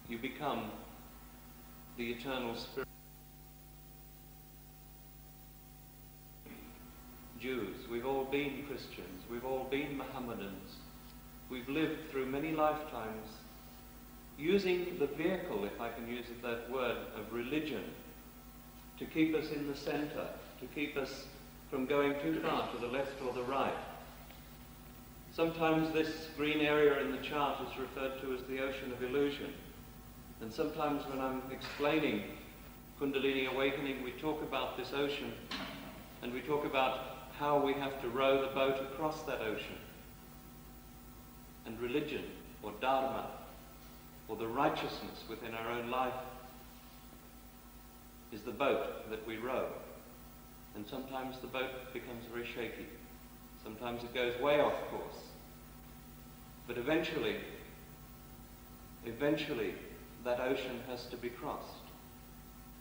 you become the eternal spirit. Jews, we've all been Christians, we've all been Mohammedans. We've lived through many lifetimes using the vehicle, if I can use that word, of religion to keep us in the center, to keep us from going too far to the left or the right. Sometimes this green area in the chart is referred to as the ocean of illusion. And sometimes when I'm explaining Kundalini awakening, we talk about this ocean and we talk about how we have to row the boat across that ocean. And religion, or dharma, or the righteousness within our own life is the boat that we row. And sometimes the boat becomes very shaky. Sometimes it goes way off course. But eventually, that ocean has to be crossed.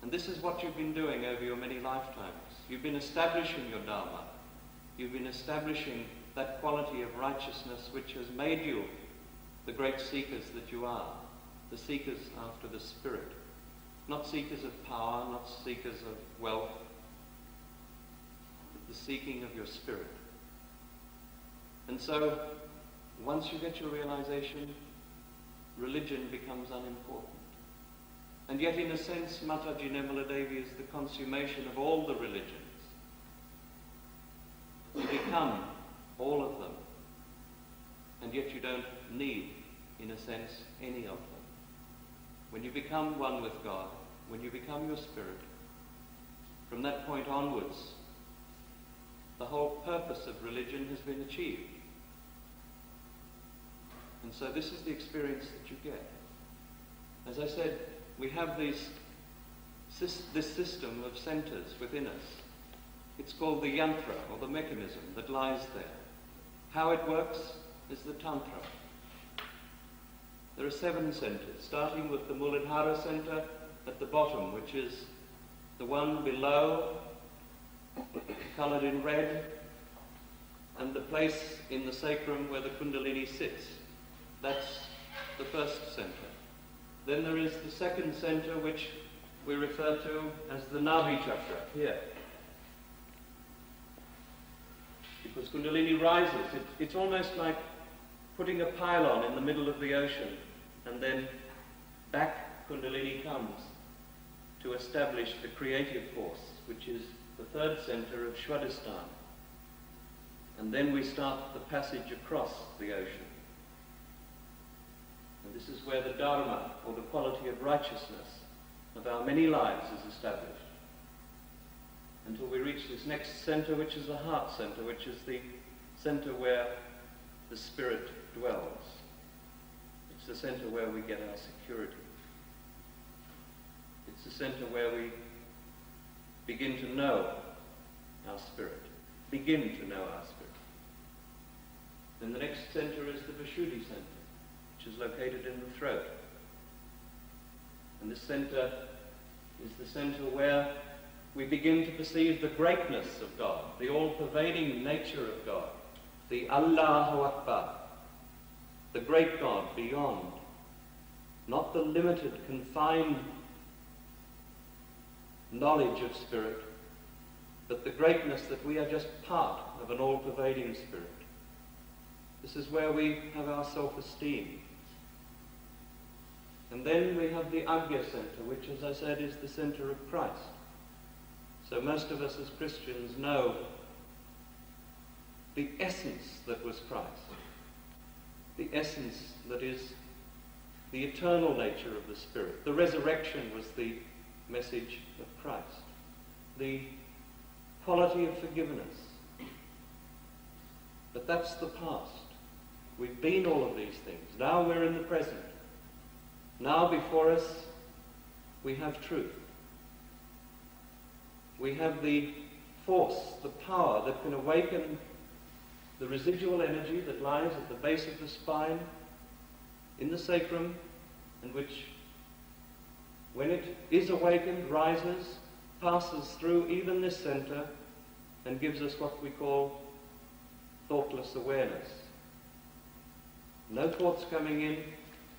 And this is what you've been doing over your many lifetimes. You've been establishing your dharma. You've been establishing that quality of righteousness which has made you the great seekers that you are, the seekers after the spirit. Not seekers of power, not seekers of wealth, but the seeking of your spirit. And so, once you get your realization, religion becomes unimportant. And yet, in a sense, Mataji Nirmala Devi is the consummation of all the religions. You become all of them, and yet you don't need, in a sense, any of them. When you become one with God, when you become your spirit, from that point onwards, the whole purpose of religion has been achieved. And so this is the experience that you get. As I said, we have this system of centers within us. It's called the yantra, or the mechanism that lies there. How it works is the tantra. There are 7 centers, starting with the Muladhara center at the bottom, which is the one below, colored in red, and the place in the sacrum where the Kundalini sits. That's the first center. Then there is the second center, which we refer to as the Navi chakra, here. Because Kundalini rises, it's almost like putting a pylon in the middle of the ocean, and then back Kundalini comes to establish the creative force, which is the third center of Shwadhisthana. And then we start the passage across the ocean. And this is where the Dharma, or the quality of righteousness of our many lives, is established. Until we reach this next center, which is the heart center, which is the center where the spirit dwells. It's the center where we get our security. It's the center where we begin to know our spirit. Begin to know our spirit. Then the next center is the Vishuddhi center, which is located in the throat. And this center is the center where we begin to perceive the greatness of God, the all-pervading nature of God, the Allahu Akbar, the great God beyond, not the limited, confined knowledge of spirit, but the greatness that we are just part of an all-pervading spirit. This is where we have our self-esteem. And then we have the Agya center, which, as I said, is the center of Christ. So most of us as Christians know the essence that was Christ, the essence that is the eternal nature of the Spirit. The resurrection was the message of Christ, the quality of forgiveness. But that's the past. We've been all of these things. Now we're in the present. Now before us we have truth. We have the force, the power that can awaken the residual energy that lies at the base of the spine, in the sacrum, and which, when it is awakened, rises, passes through even this center, and gives us what we call thoughtless awareness. No thoughts coming in,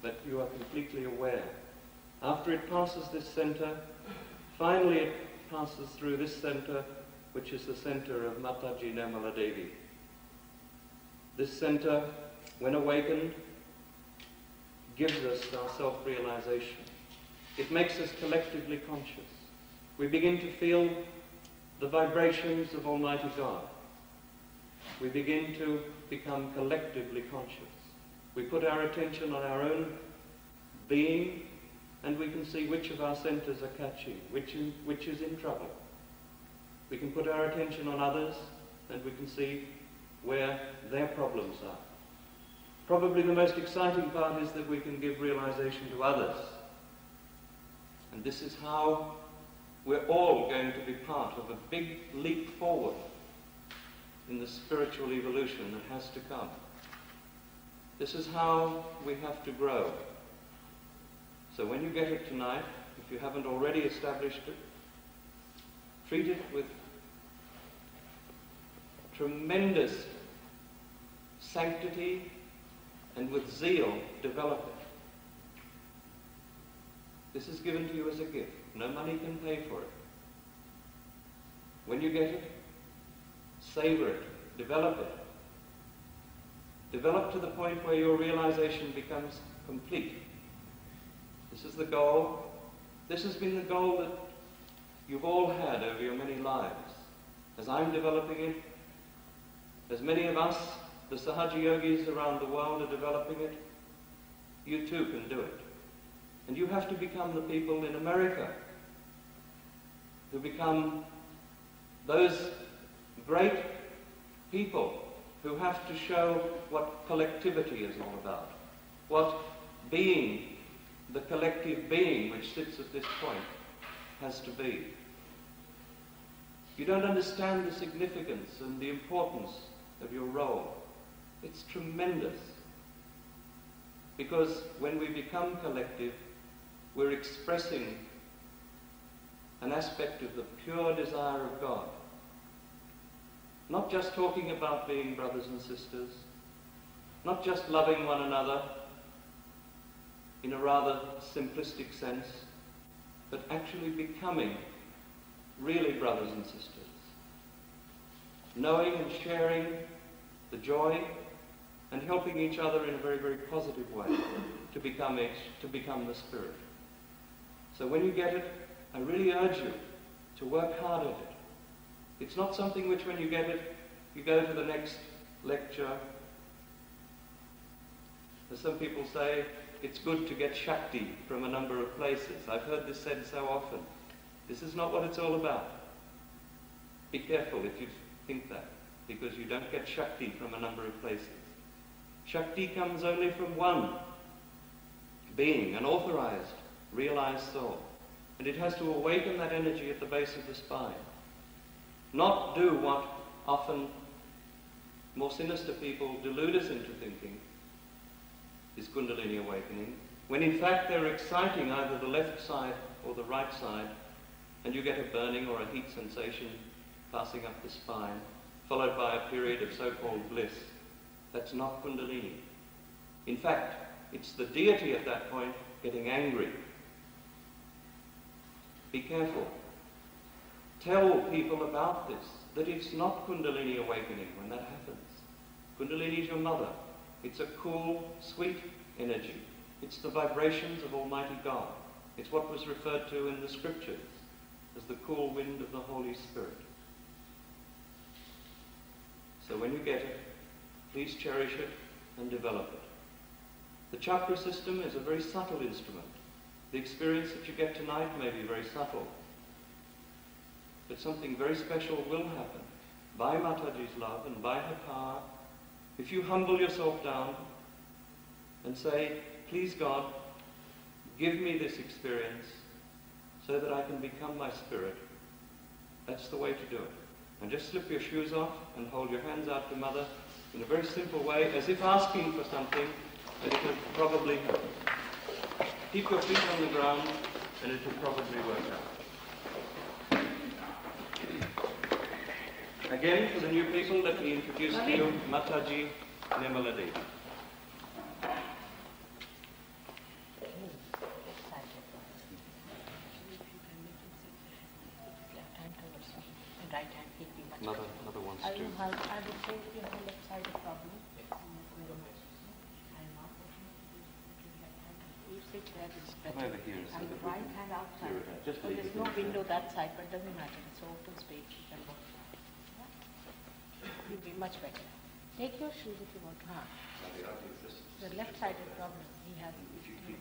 but you are completely aware. After it passes this center, finally it passes through this center, which is the center of Mataji Nirmala Devi. This center, when awakened, gives us our self-realization. It makes us collectively conscious. We begin to feel the vibrations of Almighty God. We begin to become collectively conscious. We put our attention on our own being, and we can see which of our centers are catching, which is in trouble. We can put our attention on others, and we can see where their problems are. Probably the most exciting part is that we can give realization to others. And this is how we're all going to be part of a big leap forward in the spiritual evolution that has to come. This is how we have to grow. So when you get it tonight, if you haven't already established it, treat it with tremendous sanctity and with zeal, develop it. This is given to you as a gift. No money can pay for it. When you get it, savor it, develop it. Develop to the point where your realization becomes complete. This is the goal. This has been the goal that you've all had over your many lives. As I'm developing it, as many of us, the Sahaja Yogis around the world, are developing it, you too can do it. And you have to become the people in America who become those great people who have to show what collectivity is all about, what being, the collective being which sits at this point, has to be. You don't understand the significance and the importance of your role. It's tremendous. Because when we become collective, we're expressing an aspect of the pure desire of God. Not just talking about being brothers and sisters, not just loving one another in a rather simplistic sense, but actually becoming really brothers and sisters. Knowing and sharing the joy and helping each other in a very, very positive way to become the Spirit. So when you get it, I really urge you to work hard at it. It's not something which when you get it, you go to the next lecture. As some people say, it's good to get Shakti from a number of places. I've heard this said so often. This is not what it's all about. Be careful if you think that, because you don't get Shakti from a number of places. Shakti comes only from one being, an authorized, realized soul. And it has to awaken that energy at the base of the spine. Not do what often more sinister people delude us into thinking is Kundalini awakening, when in fact they're exciting either the left side or the right side, and you get a burning or a heat sensation passing up the spine, followed by a period of so-called bliss. That's not Kundalini. In fact, it's the deity at that point getting angry. Be careful. Tell people about this, that it's not Kundalini awakening when that happens. Kundalini is your mother. It's a cool, sweet energy. It's the vibrations of Almighty God. It's what was referred to in the scriptures as the cool wind of the Holy Spirit. So when you get it, please cherish it and develop it. The chakra system is a very subtle instrument. The experience that you get tonight may be very subtle, but something very special will happen by Mataji's love and by her power if you humble yourself down and say, please God, give me this experience so that I can become my spirit. That's the way to do it. And just slip your shoes off and hold your hands out to Mother in a very simple way, as if asking for something, and it will probably happen. Keep your feet on the ground, and it will probably work out. Again, for the new people, let me introduce to you Mataji Nirmala Devi. another one I too. would say you have a left-sided problem. You sit there, it's better. Come over here And the right hand outside. Just So leave there's it no in window that side, but it doesn't matter. It's open space. You can walk. You'll be much better. Take your shoes if you want to. The left-sided problem he has. He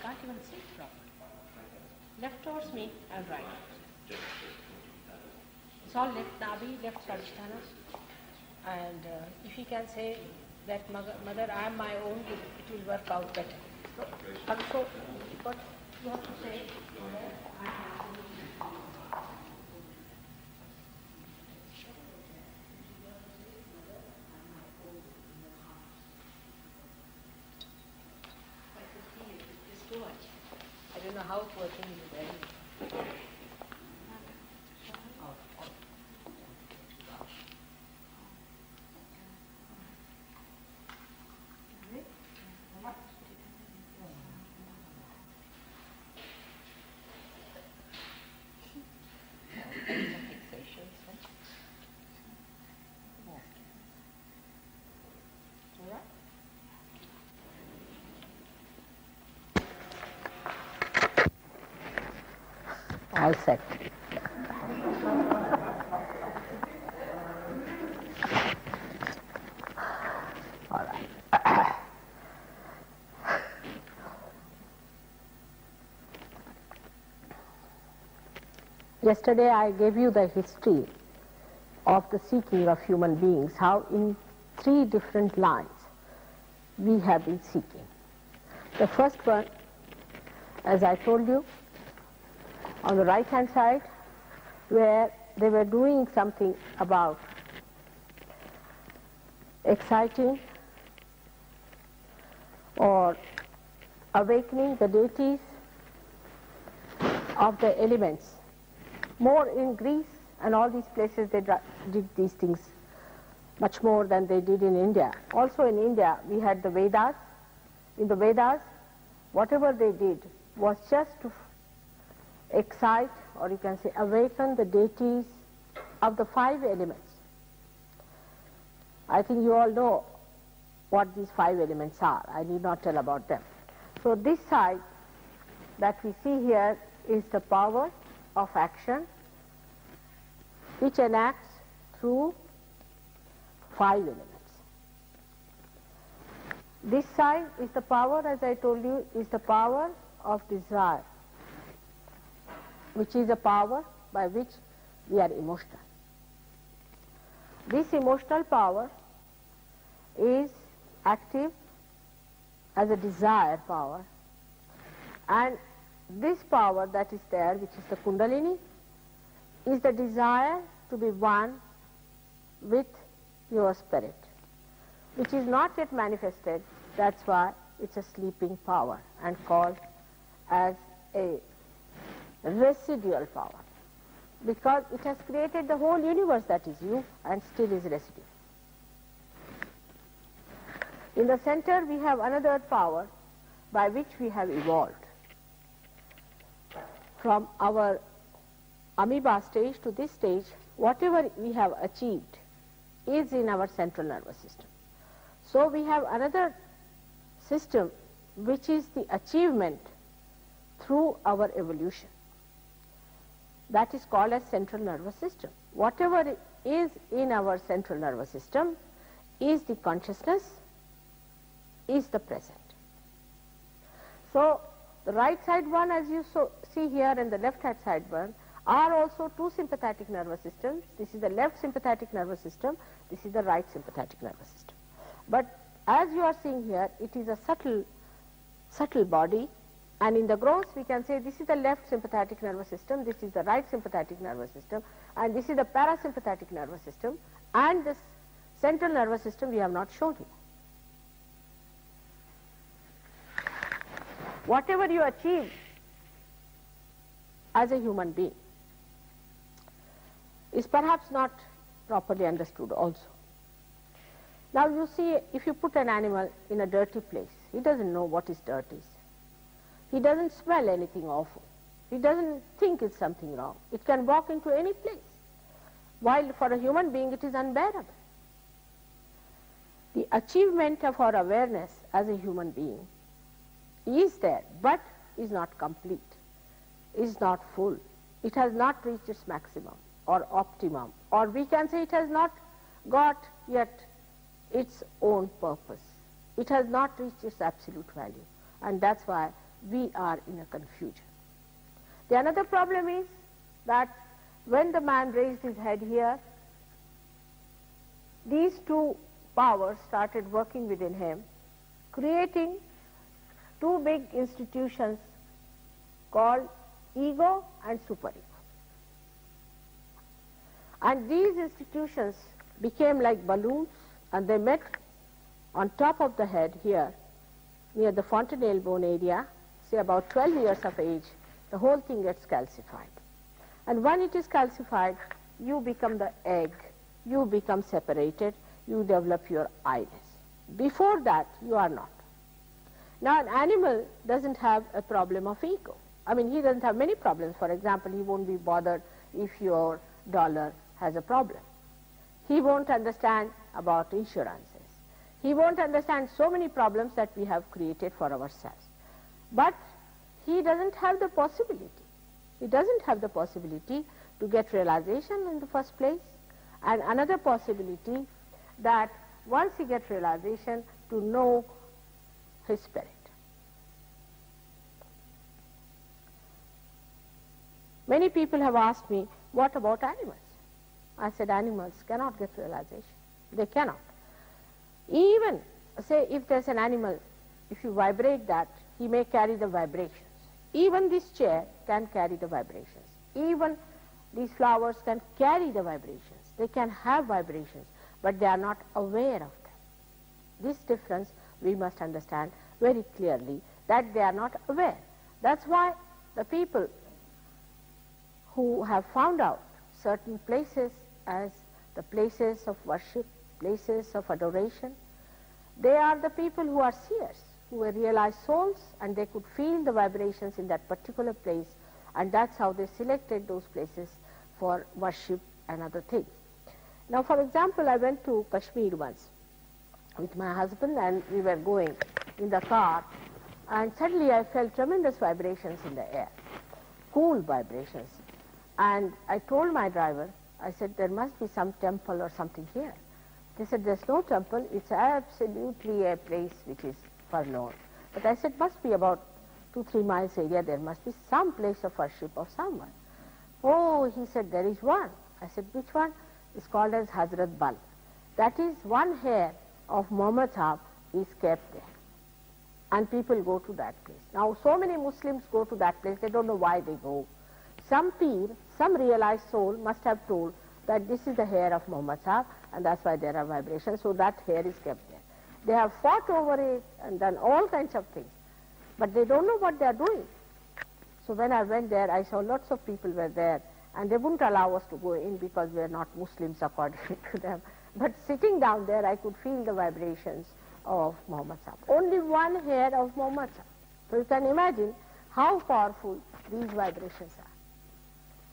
can't even sit properly. Left towards me and right. It's all left nabi, left Sadhisthana. And if he can say that mother, I am my own, it will work out better. So what you have to say, I am. I don't know how it's working in the brain. All set. All right. Yesterday I gave you the history of the seeking of human beings, how in 3 different lines we have been seeking. The first one, as I told you, on the right hand side, where they were doing something about exciting or awakening the deities of the elements. More in Greece and all these places they did these things much more than they did in India. Also in India we had the Vedas. In the Vedas, whatever they did was just to excite, or you can say awaken, the deities of the 5 elements. I think you all know what these 5 elements are. I need not tell about them. So this side that we see here is the power of action which enacts through 5 elements. This side is the power, as I told you, is the power of desire, which is a power by which we are emotional. This emotional power is active as a desire power, and this power that is there, which is the Kundalini, is the desire to be one with your spirit, which is not yet manifested. That's why it's a sleeping power and called as a residual power, because it has created the whole universe that is you and still is residual. In the center we have another power by which we have evolved. From our amoeba stage to this stage, whatever we have achieved is in our central nervous system. So we have another system which is the achievement through our evolution. That is called as central nervous system. Whatever is in our central nervous system is the consciousness, is the present. So the right side one, as you see here, and the left hand side one are also 2 sympathetic nervous systems. This is the left sympathetic nervous system, this is the right sympathetic nervous system. But as you are seeing here, it is a subtle body, and in the gross we can say this is the left sympathetic nervous system, this is the right sympathetic nervous system, and this is the parasympathetic nervous system, and this central nervous system we have not shown you. Whatever you achieve as a human being is perhaps not properly understood also. Now you see, if you put an animal in a dirty place, he doesn't know what is dirt is. He doesn't smell anything awful. He doesn't think it's something wrong. It can walk into any place. while for a human being it is unbearable. The achievement of our awareness as a human being is there, but is not complete, is not full. It has not reached its maximum or optimum, or we can say it has not got yet its own purpose. It has not reached its absolute value, and that's why we are in a confusion. The another problem is that when the man raised his head here, these two powers started working within him, creating two big institutions called ego and superego. And these institutions became like balloons, and they met on top of the head here, near the fontanelle bone area, say about 12 years of age, the whole thing gets calcified. And when it is calcified, you become the egg, you become separated, you develop your iris. Before that, you are not. Now, an animal doesn't have a problem of ego. I mean, he doesn't have many problems. For example, he won't be bothered if your dollar has a problem. He won't understand about insurances. He won't understand so many problems that we have created for ourselves. But he doesn't have the possibility. He doesn't have the possibility to get realization in the first place, and another possibility that once he gets realization, to know his spirit. Many people have asked me, what about animals? I said, animals cannot get realization. They cannot. Even, say, if there's an animal, if you vibrate that, he may carry the vibrations. Even this chair can carry the vibrations. Even these flowers can carry the vibrations. They can have vibrations, but they are not aware of them. This difference we must understand very clearly, that they are not aware. That's why the people who have found out certain places as the places of worship, places of adoration, they are the people who are seers, who were realized souls, and they could feel the vibrations in that particular place, and that's how they selected those places for worship and other things. Now, for example, I went to Kashmir once with my husband, and we were going in the car, and suddenly I felt tremendous vibrations in the air, cool vibrations. And I told my driver, I said, there must be some temple or something here. They said, there's no temple, it's absolutely a place which is forlorn. But I said, must be about 2-3 miles area, there must be some place of worship of someone. Oh, he said, there is one. I said, which one? It's called as Hazrat Bal. That is, one hair of Muhammad Sahib is kept there. And people go to that place. Now, so many Muslims go to that place, they don't know why they go. Some peer, some realized soul must have told that this is the hair of Muhammad Sahib, and that's why there are vibrations, so that hair is kept there. They have fought over it and done all kinds of things, but they don't know what they are doing. So when I went there, I saw lots of people were there, and they wouldn't allow us to go in because we are not Muslims according to them. But sitting down there, I could feel the vibrations of Muhammad Sahib. Only one hair of Muhammad Sahib. So you can imagine how powerful these vibrations are.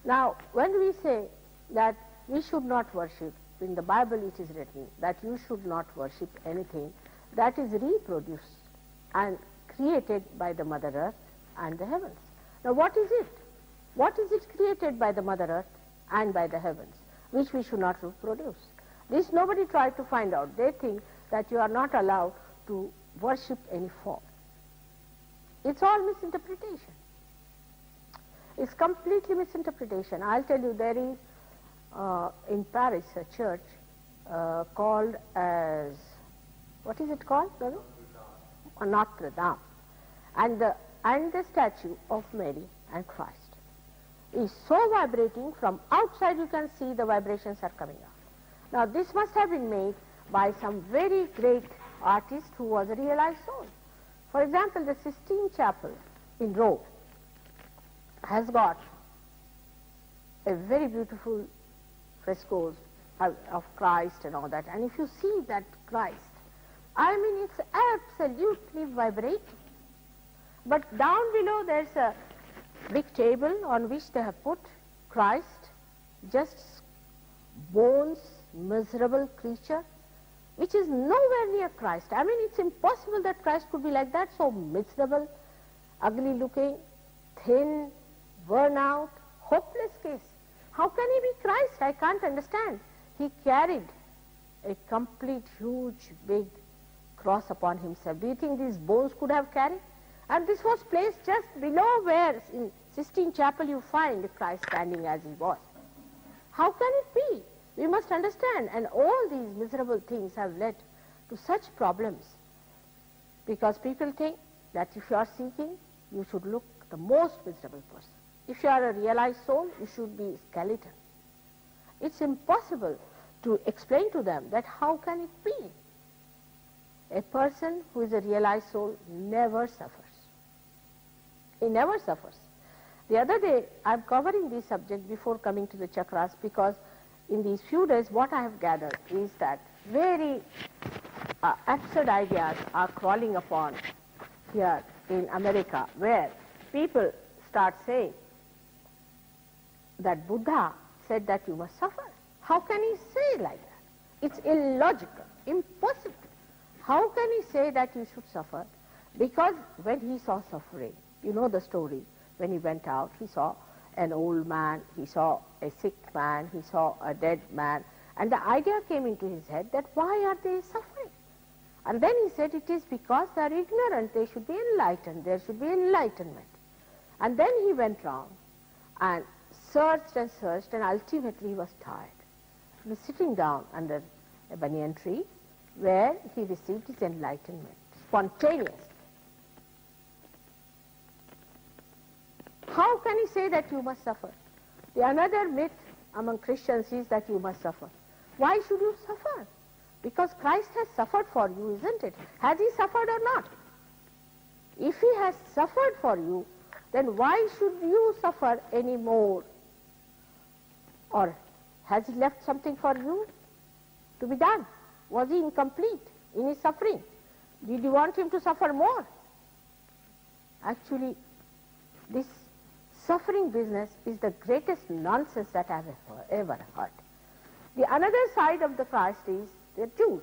Now, when we say that we should not worship, in the Bible it is written that you should not worship anything that is reproduced and created by the Mother Earth and the heavens. Now, what is it? What is it created by the Mother Earth and by the heavens, which we should not reproduce? This nobody tried to find out. They think that you are not allowed to worship any form. It's all misinterpretation. It's completely misinterpretation. I'll tell you, there is in Paris a church called as, what is it called? Notre Dame. And the statue of Mary and Christ is so vibrating, from outside you can see the vibrations are coming out. Now, this must have been made by some very great artist who was a realized soul. For example, the Sistine Chapel in Rome has got a very beautiful frescoes of Christ and all that. And if you see that Christ, I mean, it's absolutely vibrating. But down below there's a big table on which they have put Christ just bones, miserable creature, which is nowhere near Christ. I mean, it's impossible that Christ could be like that, so miserable, ugly looking, thin, worn out, hopeless case. How can he be Christ? I can't understand. He carried a complete, huge, big cross upon himself. Do you think these bones could have carried? And this was placed just below where in Sistine Chapel you find Christ standing as he was. How can it be? We must understand, and all these miserable things have led to such problems, because people think that if you are seeking, you should look the most miserable person. If you are a realized soul, you should be skeleton. It's impossible to explain to them that how can it be? A person who is a realized soul never suffers. He never suffers. The other day, I'm covering this subject before coming to the chakras, because in these few days what I have gathered is that very absurd ideas are crawling upon here in America, where people start saying that Buddha said that you must suffer. How can he say like that? It's illogical, impossible. How can he say that you should suffer? Because when he saw suffering, you know the story, when he went out, he saw an old man, he saw a sick man, he saw a dead man, and the idea came into his head that why are they suffering? And then he said it is because they are ignorant, they should be enlightened, there should be enlightenment. And then he went round and searched, and ultimately he was tired. He was sitting down under a banyan tree where he received his enlightenment, spontaneous. How can he say that you must suffer? The another myth among Christians is that you must suffer. Why should you suffer? Because Christ has suffered for you, isn't it? Has he suffered or not? If he has suffered for you, then why should you suffer any more? Or has he left something for you to be done? Was he incomplete in his suffering? Did you want him to suffer more? Actually, this suffering business is the greatest nonsense that I have ever heard. The another side of the Christ is the Jews.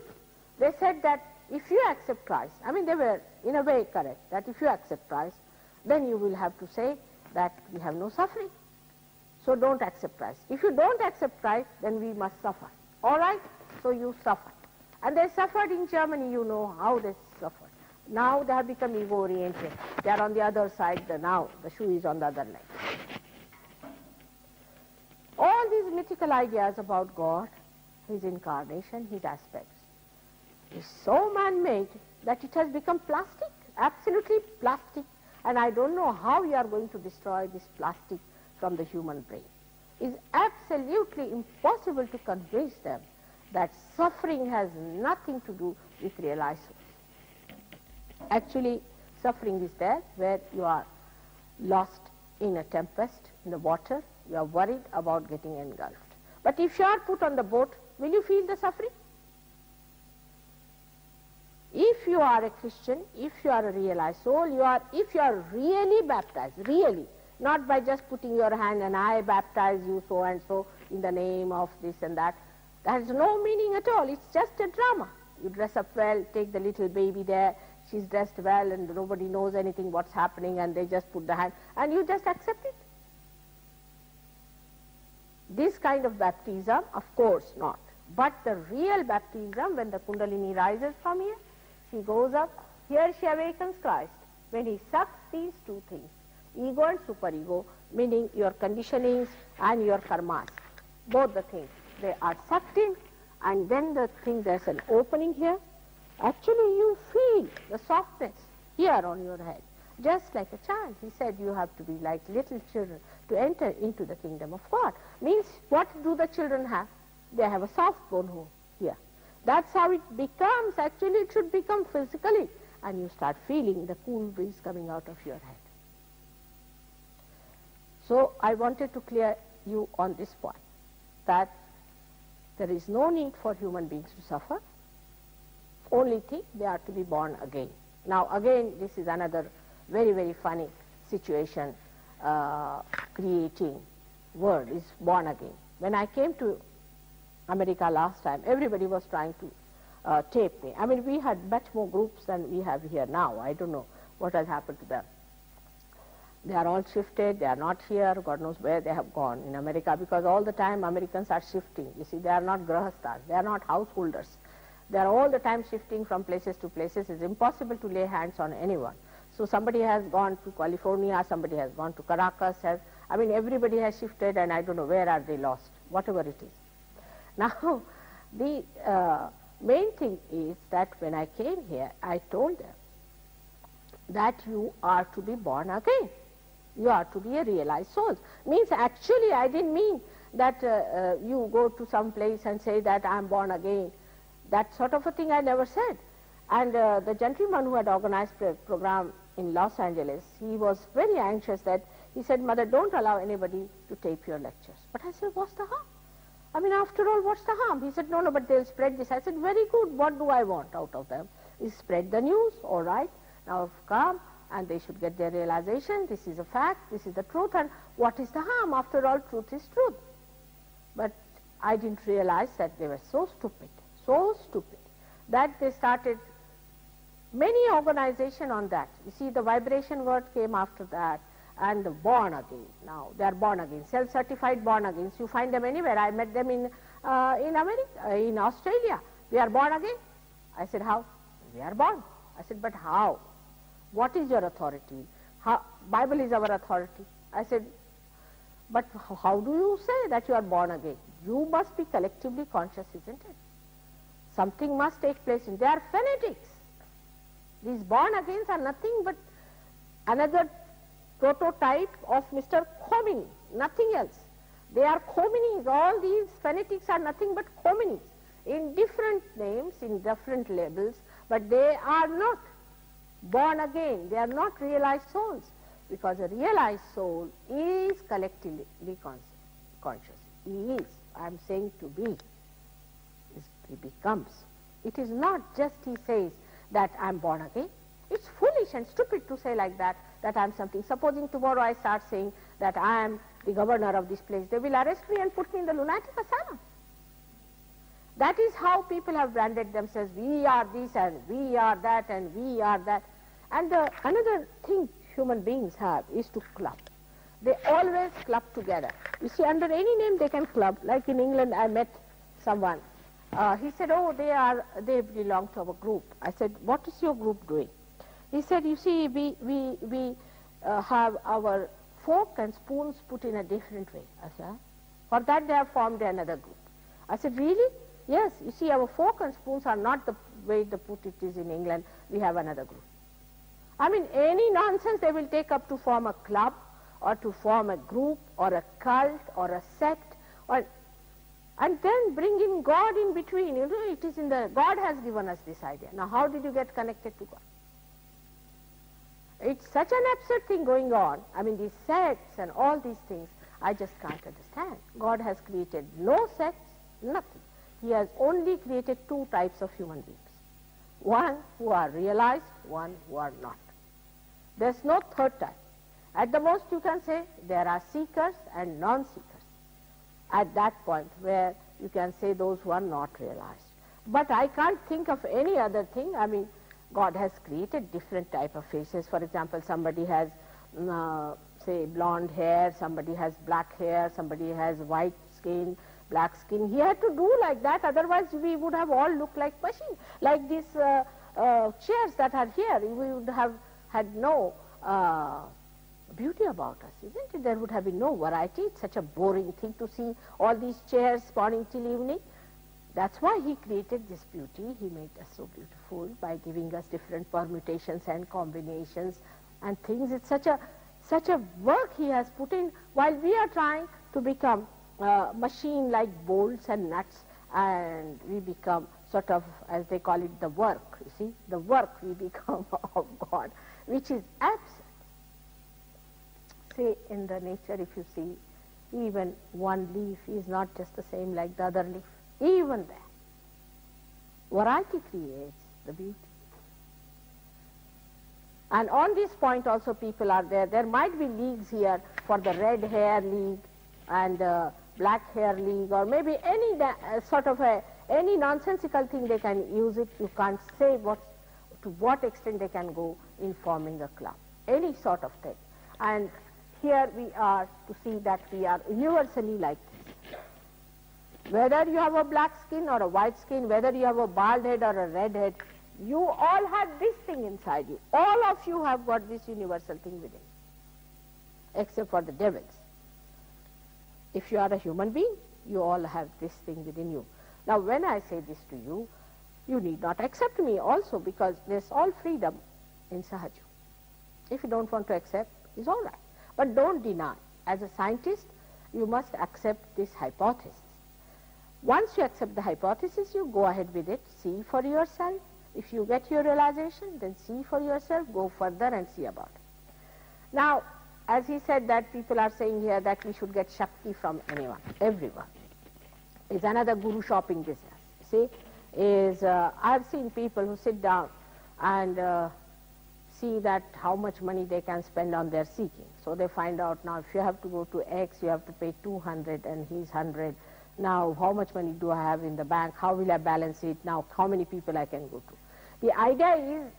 They said that if you accept Christ, I mean they were in a way correct, that if you accept Christ, then you will have to say that we have no suffering. So don't accept Christ. If you don't accept Christ, then we must suffer. All right? So you suffer. And they suffered in Germany, you know how they suffered. Now they have become ego-oriented. They are on the other side, now the shoe is on the other leg. All these mythical ideas about God, his incarnation, his aspects, is so man-made that it has become plastic, absolutely plastic. And I don't know how you are going to destroy this plastic from the human brain. It's absolutely impossible to convince them that suffering has nothing to do with realized souls. Actually, suffering is there where you are lost in a tempest, in the water, you are worried about getting engulfed. But if you are put on the boat, will you feel the suffering? If you are a Christian, if you are a realized soul, if you are really baptized, really, not by just putting your hand and I baptize you so and so in the name of this and that, that has no meaning at all. It's just a drama. You dress up well, take the little baby there, she's dressed well and nobody knows anything what's happening, and they just put the hand and you just accept it. This kind of baptism, of course not. But the real baptism, when the Kundalini rises from here, she goes up, here she awakens Christ. When he sucks these two things, ego and superego, meaning your conditionings and your karmas, both the things, they are sucked in, and then the thing, there's an opening here. Actually, you feel the softness here on your head, just like a child. He said you have to be like little children to enter into the kingdom of God. Means, what do the children have? They have a soft bone here. That's how it becomes. Actually, it should become physically, and you start feeling the cool breeze coming out of your head. So, I wanted to clear you on this point, that there is no need for human beings to suffer. Only thing, they are to be born again. Now again, this is another very, very funny situation creating word, is born again. When I came to America last time, everybody was trying to tape me. I mean, we had much more groups than we have here now. I don't know what has happened to them. They are all shifted, they are not here, God knows where they have gone in America, because all the time Americans are shifting. You see, they are not grahasthas, they are not householders. They are all the time shifting from places to places. It's impossible to lay hands on anyone. So somebody has gone to California, somebody has gone to Caracas, I mean, everybody has shifted, and I don't know where are they lost, whatever it is. Now, the main thing is that when I came here, I told them that you are to be born again. You are to be a realized soul. Means actually I didn't mean that you go to some place and say that I am born again. That sort of a thing I never said. And the gentleman who had organized the program in Los Angeles, he was very anxious that he said, Mother, don't allow anybody to tape your lectures. But I said, what's the harm? I mean, after all, what's the harm? He said, no, but they'll spread this. I said, very good. What do I want out of them? Is spread the news, all right. Now come, and they should get their realization, this is a fact, this is the truth, and what is the harm? After all, truth is truth. But I didn't realize that they were so stupid, that they started many organizations on that. You see, the vibration word came after that, and the born again. Now, they are born again, self-certified born again. You find them anywhere. I met them in America, in Australia. We are born again. I said, how? We are born. I said, but how? What is your authority? Bible is our authority. I said, but how do you say that you are born again? You must be collectively conscious, isn't it? Something must take place. They are fanatics. These born agains are nothing but another prototype of Mr. Khomeini, nothing else. They are Khomeinis. All these fanatics are nothing but Khomeinis in different names, in different labels, but they are not born again. They are not realized souls, because a realized soul is collectively conscious. He is. I am saying to be. He becomes. It is not just he says that I am born again. It's foolish and stupid to say like that I am something. Supposing tomorrow I start saying that I am the governor of this place, they will arrest me and put me in the lunatic asylum. That is how people have branded themselves. We are this and we are that and we are that. And another thing human beings have is to club. They always club together. You see, under any name they can club. Like in England, I met someone. He said, oh, they belong to our group. I said, what is your group doing? He said, you see, we have our fork and spoons put in a different way. I said, for that they have formed another group. I said, really? Yes, you see, our fork and spoons are not the way they put it is in England. We have another group. I mean, any nonsense they will take up to form a club or to form a group or a cult or a sect, and then bring in God in between. You know, it is in the, God has given us this idea. Now, how did you get connected to God? It's such an absurd thing going on. I mean, these sects and all these things, I just can't understand. God has created no sects, nothing. He has only created two types of human beings. One who are realized, one who are not. There's no third type. At the most you can say there are seekers and non-seekers. At that point where you can say those who are not realized. But I can't think of any other thing. I mean, God has created different type of faces. For example, somebody has, say, blonde hair, somebody has black hair, somebody has white skin, black skin. He had to do like that, otherwise we would have all looked like machines. Like these chairs that are here, we would have had no beauty about us, isn't it? There would have been no variety. It's such a boring thing to see all these chairs morning till evening. That's why he created this beauty. He made us so beautiful by giving us different permutations and combinations and things. It's such a work he has put in, while we are trying to become machine like bolts and nuts, and we become sort of, as they call it, the work. You see, the work we become of God, which is absent. Say in the nature, if you see, even one leaf is not just the same like the other leaf. Even there, variety creates the beauty. And on this point also people are there. There might be leagues here for the red hair league and Black Hair League, or maybe any any nonsensical thing they can use it. You can't say to what extent they can go in forming a club, any sort of thing. And here we are to see that we are universally like this. Whether you have a black skin or a white skin, whether you have a bald head or a red head, you all have this thing inside you. All of you have got this universal thing within you, except for the devils. If you are a human being, you all have this thing within you. Now, when I say this to you, you need not accept me also, because there's all freedom in Sahaja. If you don't want to accept, it's all right. But don't deny. As a scientist, you must accept this hypothesis. Once you accept the hypothesis, you go ahead with it, see for yourself. If you get your realization, then see for yourself, go further and see about it. Now, as he said that people are saying here that we should get Shakti from anyone, everyone. It's another guru shopping business. See, I've seen people who sit down and see that how much money they can spend on their seeking. So they find out now if you have to go to X, you have to pay 200 and he's 100. Now how much money do I have in the bank? How will I balance it? Now how many people I can go to? The idea is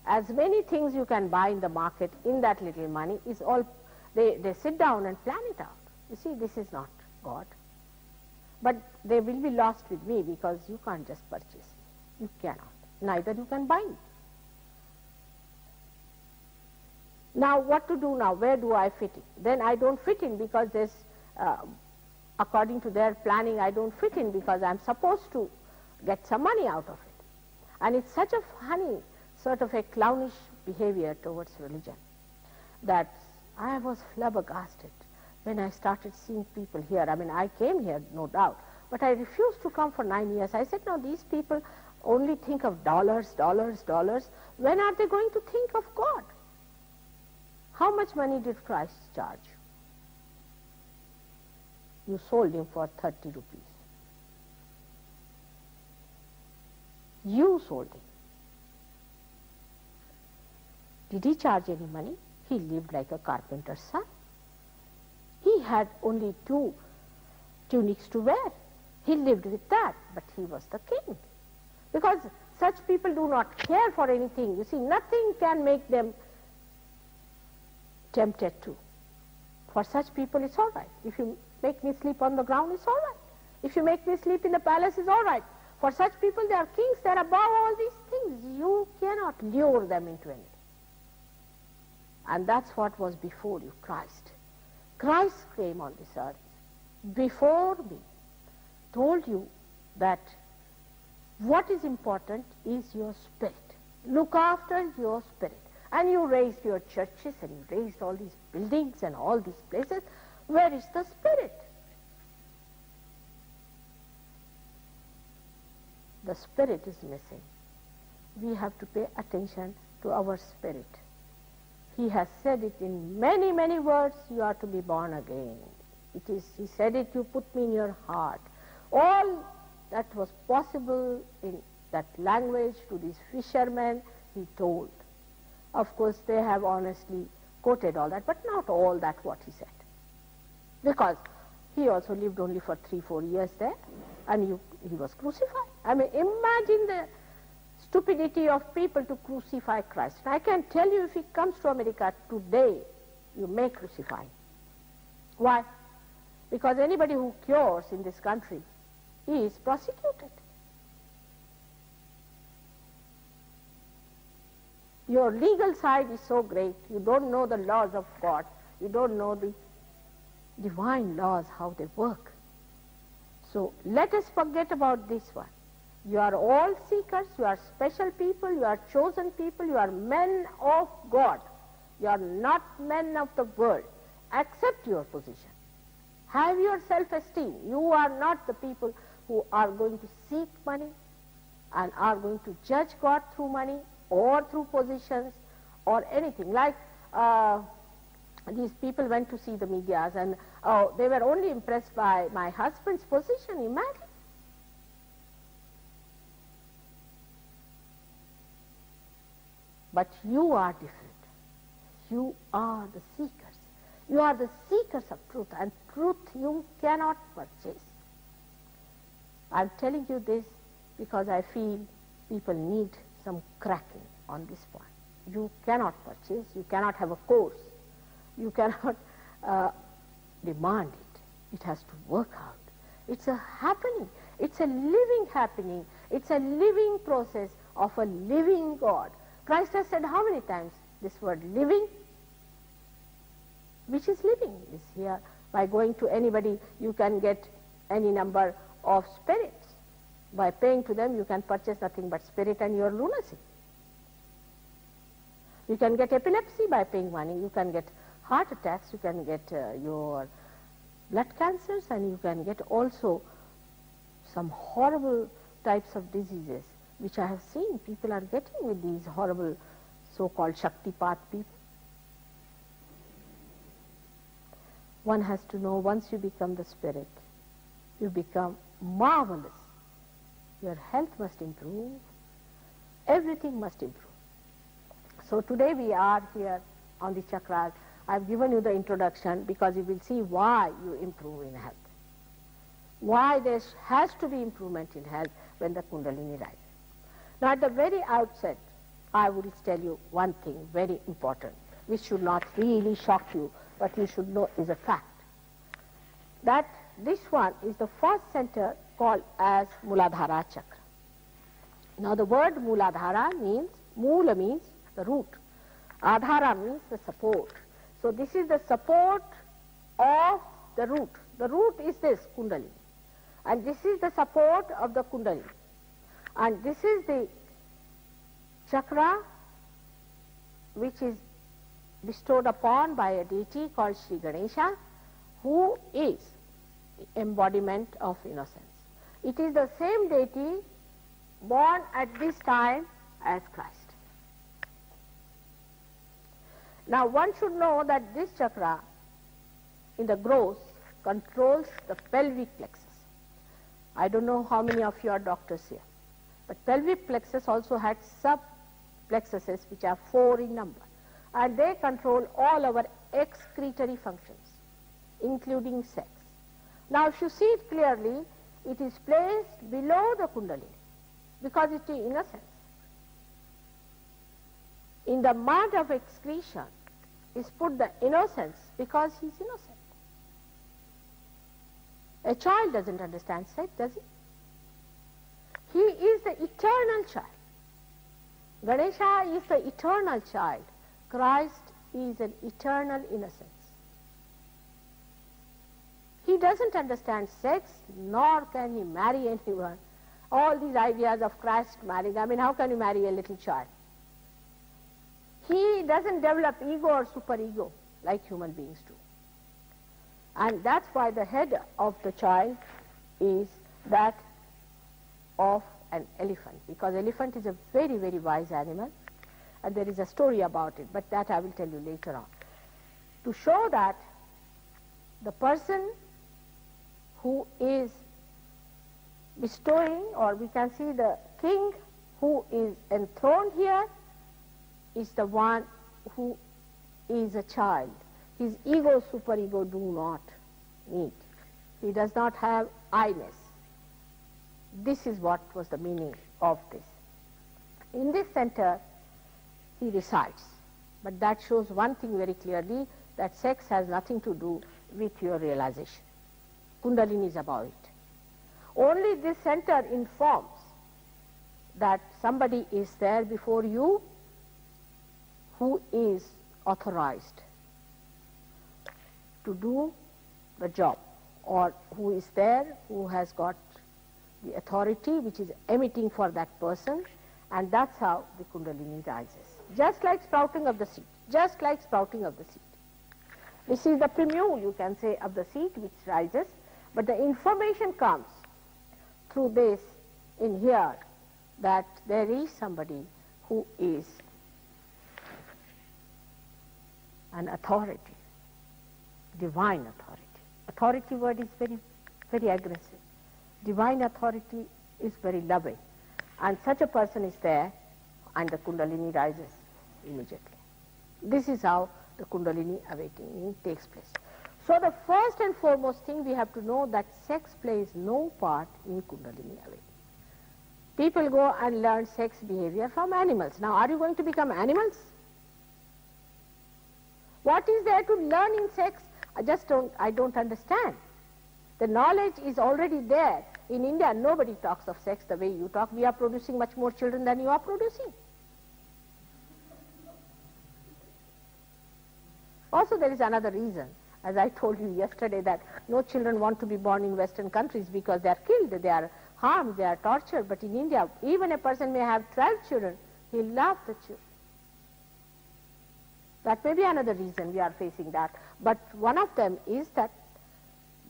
as many things you can buy in the market in that little money is all, they sit down and plan it out. You see, this is not God. But they will be lost with me because you can't just purchase. You cannot. Neither you can buy it. Now what to do now? Where do I fit in? Then I don't fit in because there's, according to their planning, I don't fit in because I'm supposed to get some money out of it. And it's such a funny, sort of a clownish behavior towards religion that I was flabbergasted when I started seeing people here. I mean, I came here, no doubt, but I refused to come for 9 years. I said, no, these people only think of dollars, dollars, dollars. When are they going to think of God? How much money did Christ charge? You sold him for 30 rupees. You sold him. Did he charge any money? He lived like a carpenter's son. He had only 2 tunics to wear. He lived with that, but he was the king. Because such people do not care for anything. You see, nothing can make them tempted to. For such people, it's all right. If you make me sleep on the ground, it's all right. If you make me sleep in the palace, it's all right. For such people, they are kings, they are above all these things. You cannot lure them into anything. And that's what was before you, Christ. Christ came on this earth before me, told you that what is important is your spirit. Look after your spirit. And you raised your churches and you raised all these buildings and all these places. Where is the spirit? The spirit is missing. We have to pay attention to our spirit. He has said it in many, many words, you are to be born again. It is, he said it, you put me in your heart. All that was possible in that language to these fishermen, he told. Of course, they have honestly quoted all that, but not all that what he said. Because he also lived only for 3-4 years there, and he was crucified. I mean, imagine the stupidity of people to crucify Christ. I can tell you, if he comes to America today, you may crucify him. Why? Because anybody who cures in this country is prosecuted. Your legal side is so great, you don't know the laws of God, you don't know the divine laws, how they work. So let us forget about this one. You are all seekers, you are special people, you are chosen people, you are men of God. You are not men of the world. Accept your position. Have your self-esteem. You are not the people who are going to seek money and are going to judge God through money or through positions or anything. Like these people went to see the medias and they were only impressed by my husband's position. Imagine. But you are different. You are the seekers. You are the seekers of truth, and truth you cannot purchase. I'm telling you this because I feel people need some cracking on this point. You cannot purchase, you cannot have a course, you cannot demand it. It has to work out. It's a happening. It's a living happening. It's a living process of a living God. Christ has said how many times this word living? Which is living is here. By going to anybody, you can get any number of spirits. By paying to them, you can purchase nothing but spirit and your lunacy. You can get epilepsy by paying money. You can get heart attacks. You can get your blood cancers, and you can get also some horrible types of diseases, which I have seen people are getting with these horrible so-called Shaktipat people. One has to know, once you become the spirit, you become marvelous. Your health must improve. Everything must improve. So today we are here on the chakras. I've given you the introduction because you will see why you improve in health. Why there has to be improvement in health when the Kundalini rises. Now at the very outset, I would tell you one thing very important, which should not really shock you, but you should know is a fact. That this one is the first center called as Muladhara Chakra. Now the word Muladhara means, Mula means the root. Adhara means the support. So this is the support of the root. The root is this Kundalini. And this is the support of the Kundalini. And this is the chakra which is bestowed upon by a deity called Sri Ganesha, who is the embodiment of innocence. It is the same deity born at this time as Christ. Now one should know that this chakra in the gross controls the pelvic plexus. I don't know how many of you are doctors here, but pelvic plexus also had sub-plexuses which are 4 in number, and they control all our excretory functions, including sex. Now if you see it clearly, it is placed below the Kundalini because it is innocence. In the mud of excretion is put the innocence because he is innocent. A child doesn't understand sex, does he? He is the eternal child. Ganesha is the eternal child. Christ is an eternal innocence. He doesn't understand sex, nor can he marry anyone. All these ideas of Christ marrying, I mean, how can you marry a little child? He doesn't develop ego or superego like human beings do. And that's why the head of the child is that of an elephant, because elephant is a very, very wise animal, and there is a story about it, but that I will tell you later on. To show that the person who is bestowing, or we can see the king who is enthroned here, is the one who is a child. His ego, superego do not need. He does not have I-ness. This is what was the meaning of this. In this center, he resides. But that shows one thing very clearly, that sex has nothing to do with your realization. Kundalini is about it. Only this center informs that somebody is there before you who is authorized to do the job, or who is there, who has got the authority which is emitting for that person, and that's how the Kundalini rises. Just like sprouting of the seed, just like sprouting of the seed. This is the primule, you can say, of the seed which rises, but the information comes through this in here, that there is somebody who is an authority, divine authority. Authority word is very, very aggressive. Divine authority is very loving. And such a person is there, and the Kundalini rises immediately. This is how the Kundalini awakening takes place. So the first and foremost thing we have to know that sex plays no part in Kundalini awakening. People go and learn sex behavior from animals. Now, are you going to become animals? What is there to learn in sex? I don't understand. The knowledge is already there. In India, nobody talks of sex the way you talk. We are producing much more children than you are producing. Also, there is another reason. As I told you yesterday, that no children want to be born in Western countries because they are killed, they are harmed, they are tortured. But in India, even a person may have 12 children, he loves the children. That may be another reason we are facing that. But one of them is that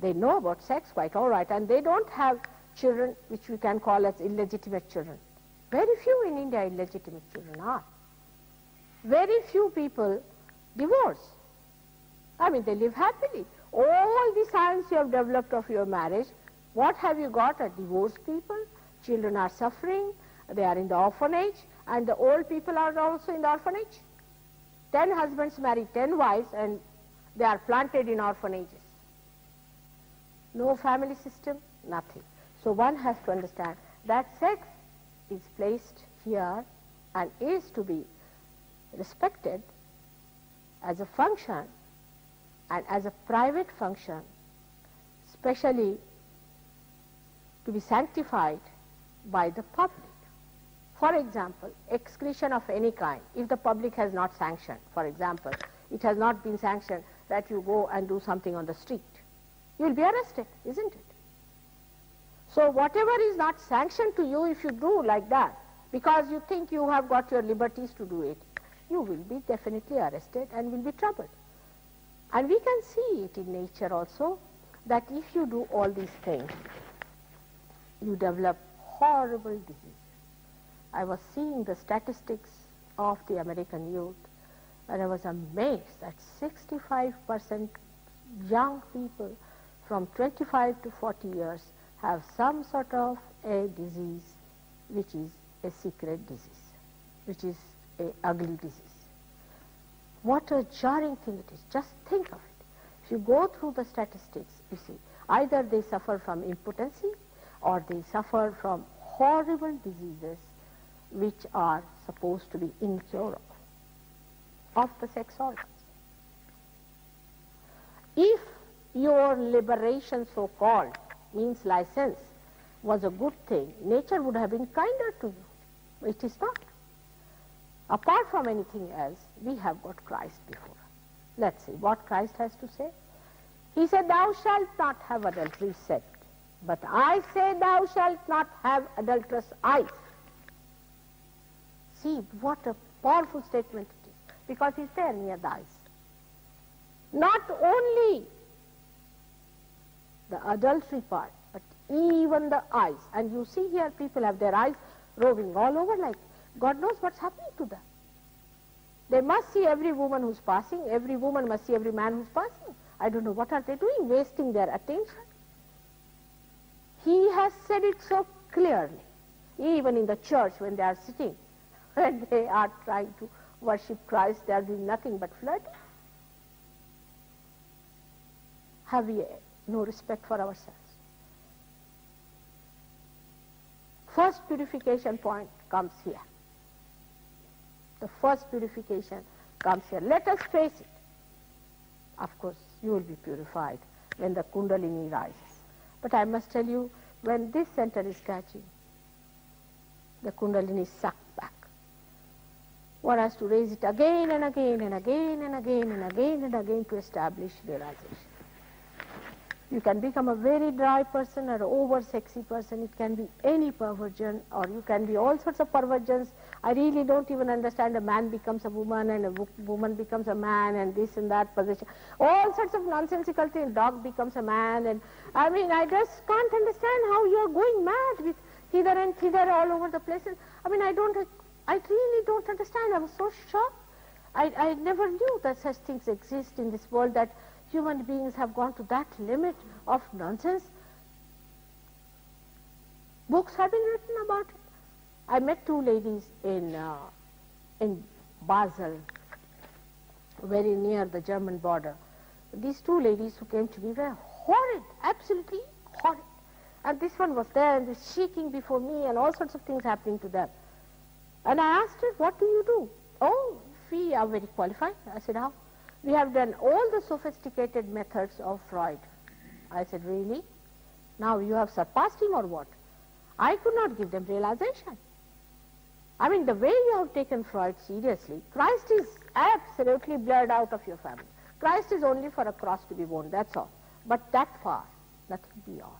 they know about sex quite all right, and they don't have children which we can call as illegitimate children. Very few in India illegitimate children are. Very few people divorce. I mean, they live happily. All the science you have developed of your marriage, what have you got? Are divorced people, children are suffering, they are in the orphanage, and the old people are also in the orphanage. 10 husbands marry 10 wives and they are planted in orphanages. No family system, nothing. So one has to understand that sex is placed here and is to be respected as a function and as a private function, especially to be sanctified by the public. For example, excretion of any kind, if the public has not sanctioned, for example, it has not been sanctioned that you go and do something on the street, you will be arrested, isn't it? So whatever is not sanctioned to you, if you do like that, because you think you have got your liberties to do it, you will be definitely arrested and will be troubled. And we can see it in nature also, that if you do all these things, you develop horrible diseases. I was seeing the statistics of the American youth, and I was amazed that 65% young people from 25 to 40 years have some sort of a disease which is a secret disease, which is an ugly disease. What a jarring thing it is. Just think of it. If you go through the statistics, you see, either they suffer from impotency or they suffer from horrible diseases which are supposed to be incurable of the sex organs. If your liberation, so-called, means license, was a good thing, nature would have been kinder to you. It is not. Apart from anything else, we have got Christ before us. Let's see what Christ has to say. He said, "Thou shalt not have adultery," said, "but I say thou shalt not have adulterous eyes." See what a powerful statement it is, because he's there near the eyes. Not only the adultery part, but even the eyes. And you see here people have their eyes roving all over, like God knows what's happening to them. They must see every woman who's passing, every woman must see every man who's passing. I don't know what are they doing, wasting their attention. He has said it so clearly, even in the church when they are sitting, when they are trying to worship Christ, they are doing nothing but flirting. Have we no respect for ourselves? First purification point comes here. The first purification comes here. Let us face it. Of course, you will be purified when the Kundalini rises. But I must tell you, when this center is catching, the Kundalini is sucked back. One has to raise it again and again and again and again and again and again to establish realization. You can become a very dry person or an over-sexy person. It can be any perversion, or you can be all sorts of perversions. I really don't even understand. A man becomes a woman and a woman becomes a man and this and that position. All sorts of nonsensical things. Dog becomes a man, and I mean, I just can't understand how you are going mad with hither and thither all over the places. I mean, I really don't understand. I was so shocked. I never knew that such things exist in this world, that human beings have gone to that limit of nonsense. Books have been written about it. I met two ladies in Basel very near the German border. These two ladies who came to me were horrid, absolutely horrid. And this one was there and was shaking before me and all sorts of things happening to them. And I asked her, what do you do? Oh, we are very qualified. I said, how? We have done all the sophisticated methods of Freud. I said, really? Now you have surpassed him or what? I could not give them realization. I mean, the way you have taken Freud seriously, Christ is absolutely blurred out of your family. Christ is only for a cross to be borne, that's all. But that far, nothing beyond.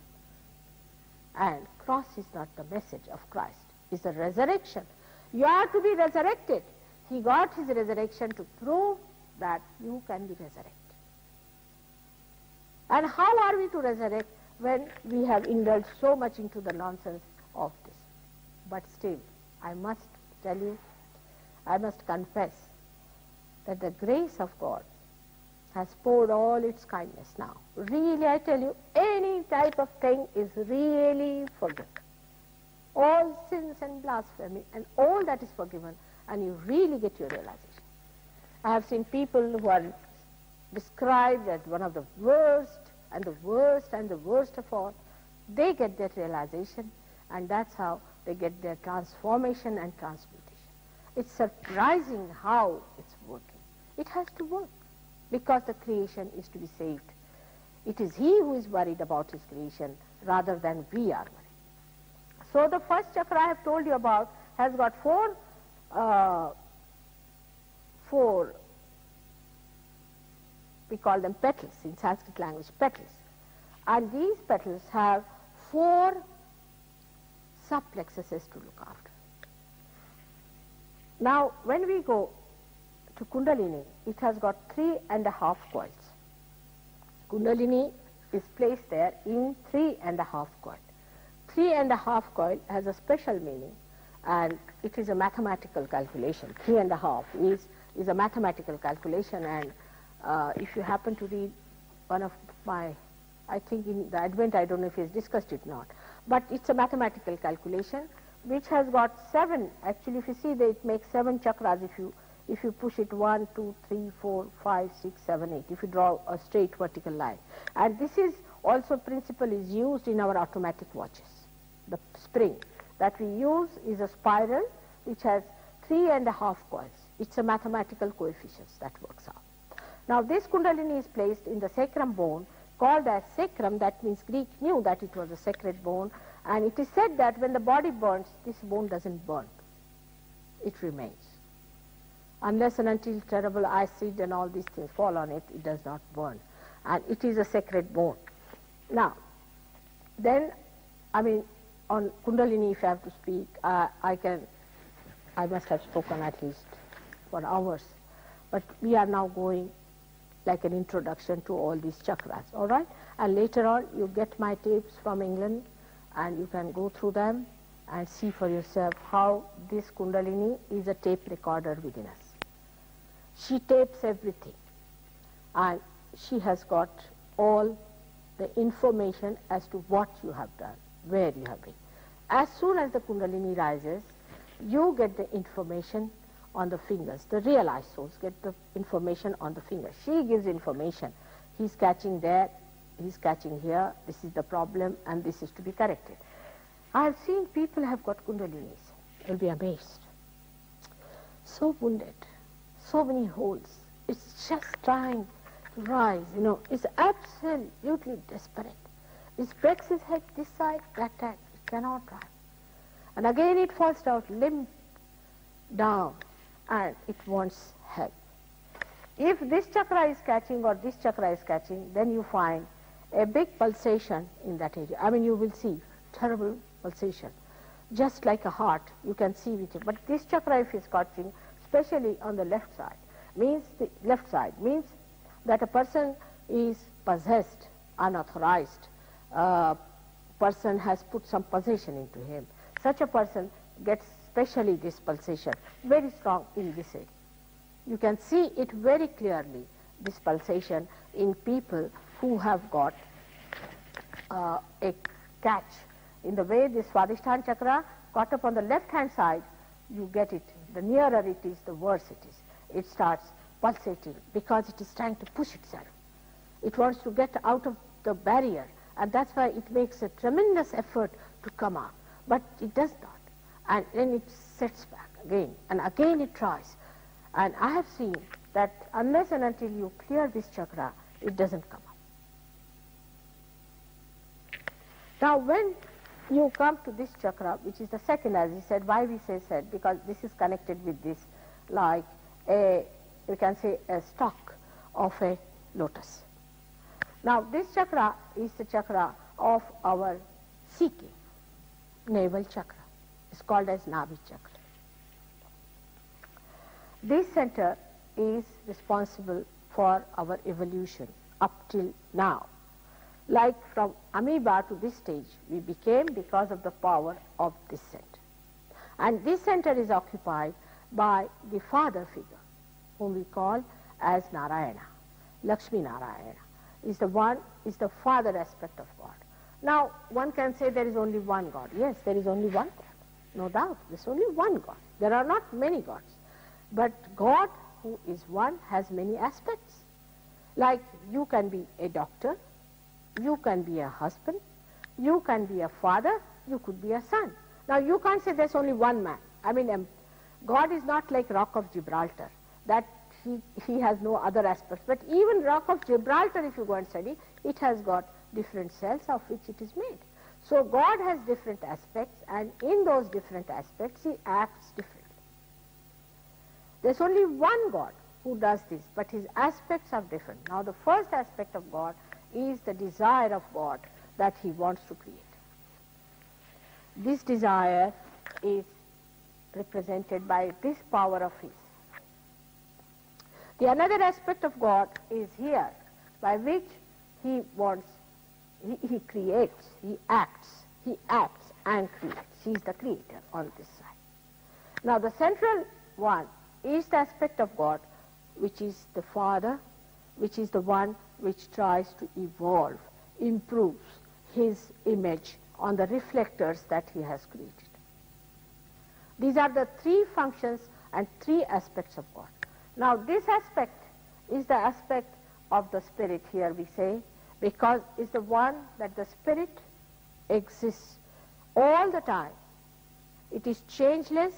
And cross is not the message of Christ. It's the resurrection. You are to be resurrected. He got his resurrection to prove that you can be resurrected. And how are we to resurrect when we have indulged so much into the nonsense of this? But still, I must tell you, I must confess that the grace of God has poured all its kindness now. Really, I tell you, any type of thing is really forgiven. All sins and blasphemy and all that is forgiven, and you really get your realization. I have seen people who are described as one of the worst and the worst and the worst of all. They get that realization, and that's how they get their transformation and transmutation. It's surprising how it's working. It has to work because the creation is to be saved. It is he who is worried about his creation rather than we are worried. So the first chakra I have told you about has got four, we call them petals in Sanskrit language, petals. And these petals have 4 subplexuses to look after. Now, when we go to Kundalini, it has got 3.5 coils. Kundalini is placed there in 3.5 coil. 3.5 coil has a special meaning, and it is a mathematical calculation. 3.5 is a mathematical calculation, and if you happen to read one of my, I think in the Advent, I don't know if he's discussed it or not, but it's a mathematical calculation which has got 7, actually if you see that it makes 7 chakras if you push it 1, 2, 3, 4, 5, 6, 7, 8, if you draw a straight vertical line. And this is also principle is used in our automatic watches. The spring that we use is a spiral which has 3.5 coils. It's a mathematical coefficients that works out. Now this Kundalini is placed in the sacrum bone called as sacrum. That means Greek knew that it was a sacred bone, and it is said that when the body burns, this bone doesn't burn. It remains. Unless and until terrible acid and all these things fall on it, it does not burn. And it is a sacred bone. Now, then, I mean, on Kundalini, if I have to speak, I must have spoken at least for hours. But we are now going like an introduction to all these chakras, all right? And later on, you get my tapes from England, and you can go through them and see for yourself how this Kundalini is a tape recorder within us. She tapes everything, and she has got all the information as to what you have done, where you have been. As soon as the Kundalini rises, you get the information on the fingers. The realized souls get the information on the fingers. She gives information. He's catching there, he's catching here, this is the problem, and this is to be corrected. I have seen people have got Kundalinis. You'll be amazed. So wounded, so many holes. It's just trying to rise, you know. It's absolutely desperate. It breaks his head this side, that side. It cannot rise. And again it falls down, limp down, and it wants help. If this chakra is catching or this chakra is catching, then you find a big pulsation in that area. I mean, you will see terrible pulsation, just like a heart. You can see with it. But this chakra, if is catching, especially on the left side, means that a person is possessed, unauthorized. Person has put some possession into him. Such a person gets especially this pulsation, very strong in this area. You can see it very clearly, this pulsation, in people who have got a catch. In the way this Swadhisthana chakra caught up on the left hand side, you get it. The nearer it is, the worse it is. It starts pulsating because it is trying to push itself. It wants to get out of the barrier, and that's why it makes a tremendous effort to come out. But it does not. And then it sets back again, and again it tries. And I have seen that unless and until you clear this chakra, it doesn't come up. Now when you come to this chakra, which is the second, as he said, why we say said, because this is connected with this, like a, you can say a stalk of a lotus. Now this chakra is the chakra of our seeking, navel chakra. It's called as Navi chakra. This center is responsible for our evolution up till now. Like from amoeba to this stage, we became because of the power of this center. And this center is occupied by the father figure, whom we call as Narayana. Lakshmi Narayana is the one, is the father aspect of God. Now, one can say there is only one God. Yes, there is only one God. No doubt, there is only one God. There are not many gods. But God, who is one, has many aspects. Like you can be a doctor, you can be a husband, you can be a father, you could be a son. Now you can't say there's only one man. I mean, God is not like Rock of Gibraltar, that he has no other aspects. But even Rock of Gibraltar, if you go and study, it has got different cells of which it is made. So God has different aspects, and in those different aspects he acts differently. There's only one God who does this, but his aspects are different. Now the first aspect of God is the desire of God that he wants to create. This desire is represented by this power of his. The another aspect of God is here, by which he wants, he creates, he acts and creates. He is the creator on this side. Now the central one is the aspect of God which is the Father, which is the one which tries to evolve, improves his image on the reflectors that he has created. These are the three functions and three aspects of God. Now this aspect is the aspect of the spirit here, we say, because it's the one that the spirit exists all the time. It is changeless,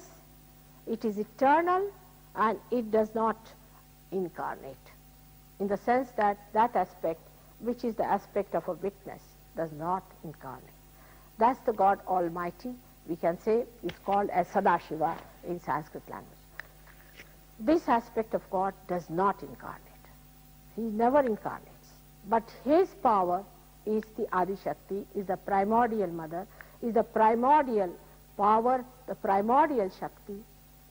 it is eternal, and it does not incarnate, in the sense that that aspect, which is the aspect of a witness, does not incarnate. That's the God Almighty, we can say, is called as Sadashiva in Sanskrit language. This aspect of God does not incarnate. He never incarnates. But his power is the Adi Shakti, is the primordial mother, is the primordial power, the primordial Shakti,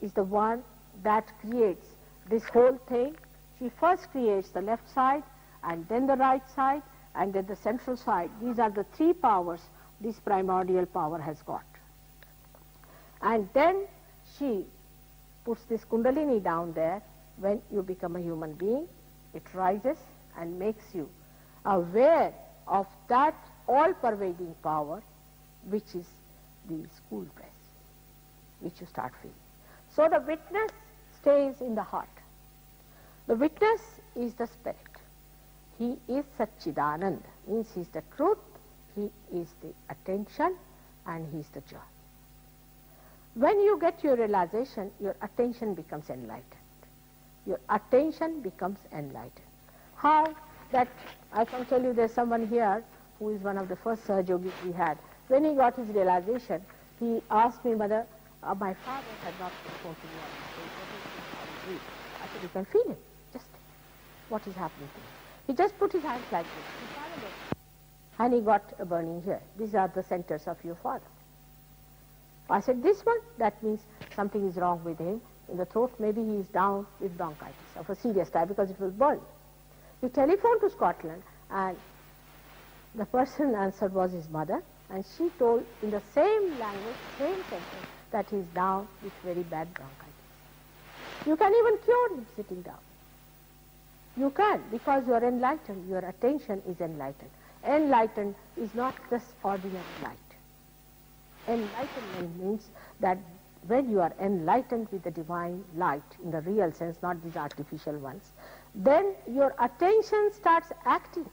is the one that creates this whole thing. She first creates the left side, and then the right side, and then the central side. These are the three powers this primordial power has got. And then she puts this Kundalini down there. When you become a human being, it rises and makes you aware of that all-pervading power, which is the school dress, which you start feeling. So the witness stays in the heart. The witness is the spirit. He is Satchidanand, means he is the truth, he is the attention, and he is the joy. When you get your realization, your attention becomes enlightened. Your attention becomes enlightened. How? That I can tell you, there's someone here who is one of the first Sahajogis we had. When he got his realization, he asked me whether my father had not spoken to me on the stage. I said, you can feel it. Just what is happening to him. He just put his hands like this. And he got a burning here. These are the centers of your father. I said, this one, that means something is wrong with him in the throat. Maybe he is down with bronchitis of a serious type because it was burned. He telephoned to Scotland, and the person answered was his mother, and she told in the same language, same sentence, that he is down with very bad bronchitis. You can even cure him sitting down. You can, because you are enlightened. Your attention is enlightened. Enlightened is not just ordinary light. Enlightenment means that when you are enlightened with the divine light in the real sense, not these artificial ones, then your attention starts acting.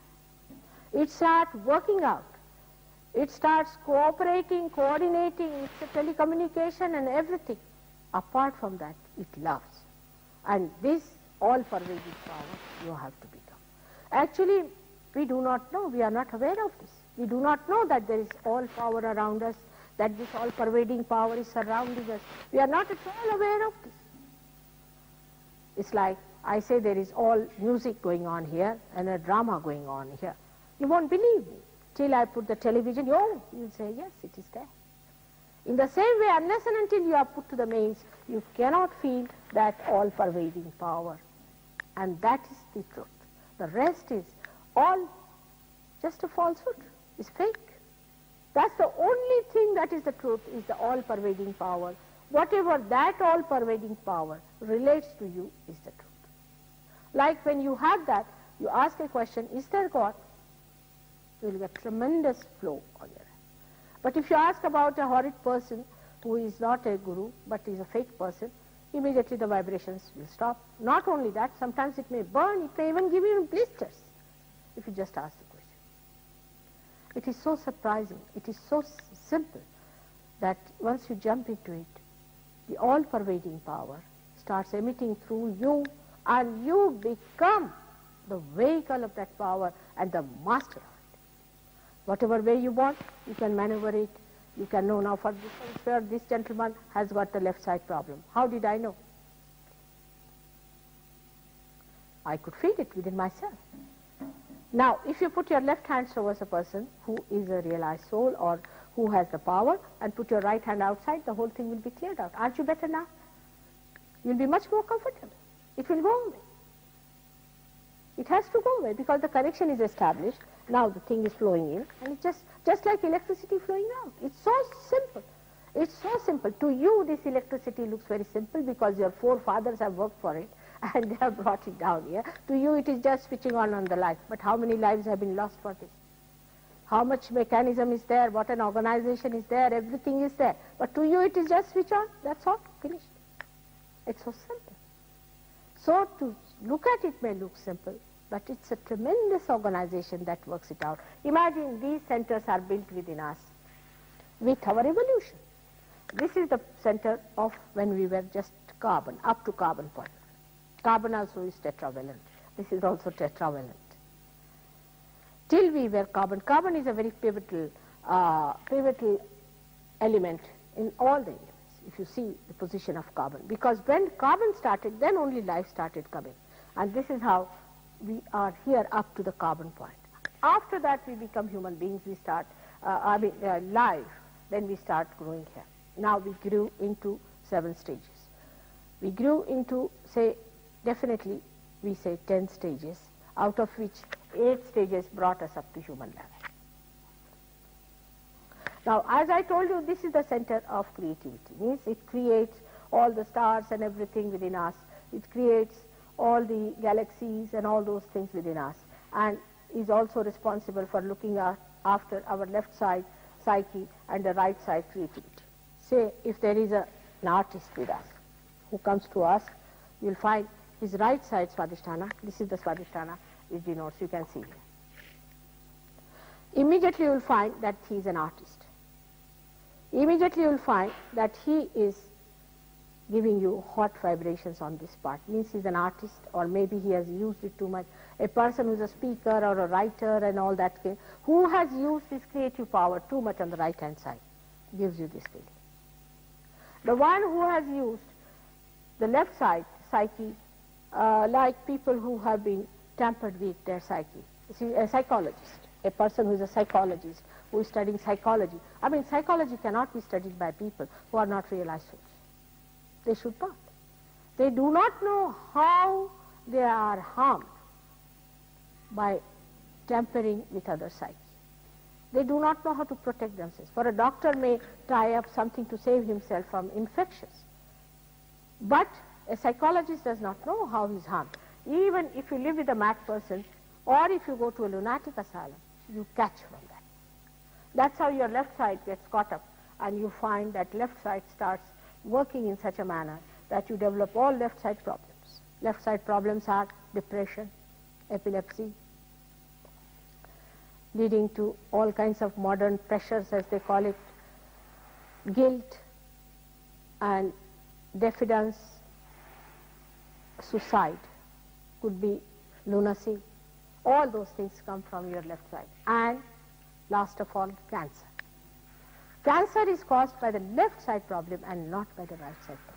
It starts working out. It starts cooperating, coordinating, it's a telecommunication and everything. Apart from that, it loves. And this all-pervading power you have to become. Actually, we do not know, we are not aware of this. We do not know that there is all power around us, that this all-pervading power is surrounding us. We are not at all aware of this. It's like I say there is all music going on here and a drama going on here. You won't believe me. Till I put the television, oh, you'll say, yes, it is there. In the same way, unless and until you are put to the mains, you cannot feel that all-pervading power. And that is the truth. The rest is all just a falsehood. It's fake. That's the only thing that is the truth, is the all-pervading power. Whatever that all-pervading power relates to you is the truth. Like when you have that, you ask a question, is there God? You will get tremendous flow on your hand. But if you ask about a horrid person who is not a guru, but is a fake person, immediately the vibrations will stop. Not only that, sometimes it may burn, it may even give you blisters, if you just ask the question. It is so surprising, it is so simple, that once you jump into it, the all-pervading power starts emitting through you, and you become the vehicle of that power and the master of it. Whatever way you want, you can maneuver it. You can know now, for this, this gentleman has got the left side problem. How did I know? I could feel it within myself. Now, if you put your left hand towards a person who is a realized soul or who has the power, and put your right hand outside, the whole thing will be cleared out. Aren't you better now? You'll be much more comfortable. It will go away. It has to go away because the connection is established. Now the thing is flowing in, and it's just like electricity flowing out. It's so simple. It's so simple. To you, this electricity looks very simple because your forefathers have worked for it and they have brought it down here. To you, it is just switching on the light. But how many lives have been lost for this? How much mechanism is there? What an organization is there? Everything is there. But to you, it is just switch on. That's all. Finished. It's so simple. So to look at it may look simple, but it's a tremendous organization that works it out. Imagine these centers are built within us with our evolution. This is the center of when we were just carbon, up to carbon point. Carbon also is tetravalent. This is also tetravalent. Till we were carbon. Carbon is a very pivotal element in all the elements, if you see the position of carbon. Because when carbon started, then only life started coming. And this is how we are here up to the carbon point. After that we become human beings, we start, life, then we start growing here. Now we grew into 7 stages. We grew into, say, definitely we say 10 stages, out of which 8 stages brought us up to human level. Now, as I told you, this is the center of creativity. Means it creates all the stars and everything within us. It creates all the galaxies and all those things within us, and is also responsible for looking after our left side psyche and the right side creativity. Say, if there is an artist with us who comes to us, you'll find his right side Swadhisthana, this is the Swadhisthana, it denotes, you can see here. Immediately you'll find that he is an artist. Immediately you'll find that he is giving you hot vibrations on this part. Means he's an artist, or maybe he has used it too much. A person who's a speaker or a writer and all that, who has used his creative power too much on the right hand side, gives you this feeling. The one who has used the left side psyche, like people who have been tampered with their psyche. See, a psychologist, a person who is a psychologist, who is studying psychology. I mean, psychology cannot be studied by people who are not realized souls. They should not. They do not know how they are harmed by tampering with other psyche. They do not know how to protect themselves. For a doctor may tie up something to save himself from infections. But a psychologist does not know how he is harmed. Even if you live with a mad person, or if you go to a lunatic asylum, you catch from that. That's how your left side gets caught up, and you find that left side starts working in such a manner that you develop all left side problems. Left side problems are depression, epilepsy, leading to all kinds of modern pressures, as they call it, guilt and diffidence, suicide, could be lunacy. All those things come from your left side. And last of all, cancer. Cancer is caused by the left side problem and not by the right side problem.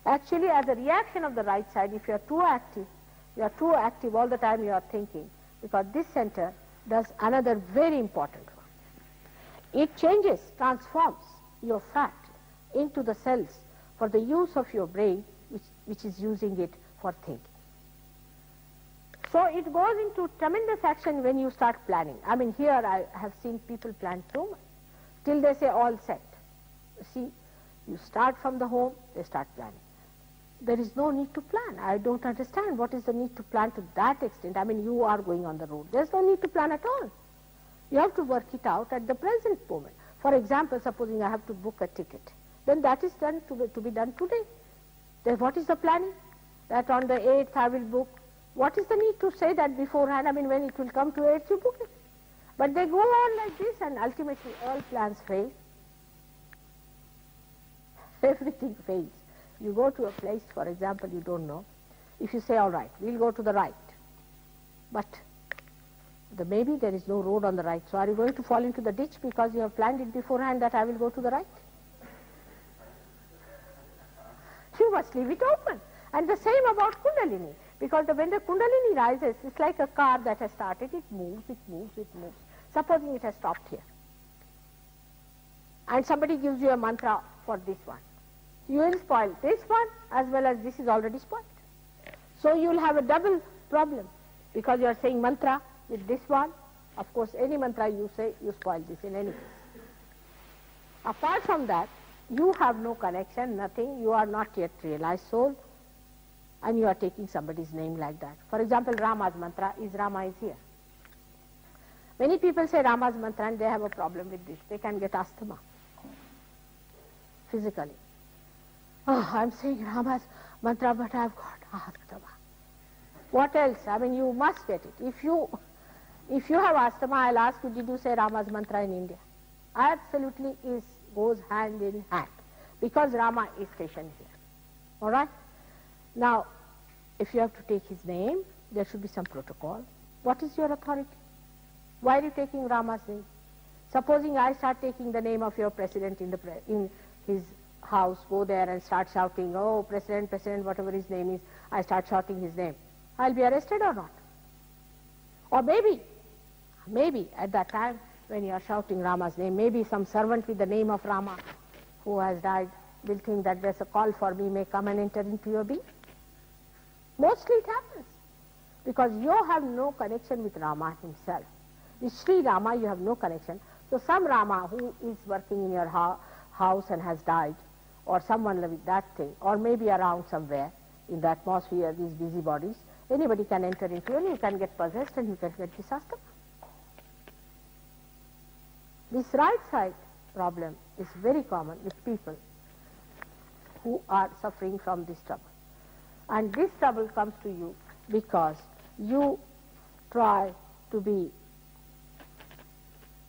Actually, as a reaction of the right side, if you are too active all the time you are thinking, because this center does another very important one. It changes, transforms your fat into the cells for the use of your brain, which is using it for thinking. So it goes into tremendous action when you start planning. I mean, here I have seen people plan so much, till they say all set. You see, you start from the home, they start planning. There is no need to plan. I don't understand what is the need to plan to that extent. I mean, you are going on the road. There's no need to plan at all. You have to work it out at the present moment. For example, supposing I have to book a ticket, then that is done to be done today. Then what is the planning? That on the 8th I will book. What is the need to say that beforehand? I mean, when it will come to 8th, you book it. But they go on like this, and ultimately all plans fail. Everything fails. You go to a place, for example, you don't know. If you say, all right, we'll go to the right, but maybe there is no road on the right, so are you going to fall into the ditch because you have planned it beforehand that I will go to the right? You must leave it open. And the same about Kundalini, because when the Kundalini rises, it's like a car that has started, it moves, it moves, it moves. Supposing it has stopped here, and somebody gives you a mantra for this one. You will spoil this one as well as this is already spoiled. So you will have a double problem, because you are saying mantra with this one. Of course, any mantra you say, you spoil this in any case. Apart from that, you have no connection, nothing. You are not yet realized soul, and you are taking somebody's name like that. For example, Rama's mantra is Rama is here. Many people say Rama's mantra and they have a problem with this. They can get asthma physically. Oh, I'm saying Rama's mantra, but I've got asthma. What else? I mean, you must get it. If you have asthma, I'll ask you, did you say Rama's mantra in India? Absolutely goes hand in hand, because Rama is stationed here. All right? Now, if you have to take his name, there should be some protocol. What is your authority? Why are you taking Rama's name? Supposing I start taking the name of your president in his house, go there and start shouting, oh, president, whatever his name is, I start shouting his name. I'll be arrested or not? Or maybe at that time when you are shouting Rama's name, maybe some servant with the name of Rama who has died will think that there's a call for me, may come and enter into your being. Mostly it happens, because you have no connection with Rama himself. With Sri Rama you have no connection. So some Rama who is working in your house and has died, or someone with that thing, or maybe around somewhere in the atmosphere, these busybodies, anybody can enter into you and you can get possessed and you can get disaster. This right side problem is very common with people who are suffering from this trouble. And this trouble comes to you because you try to be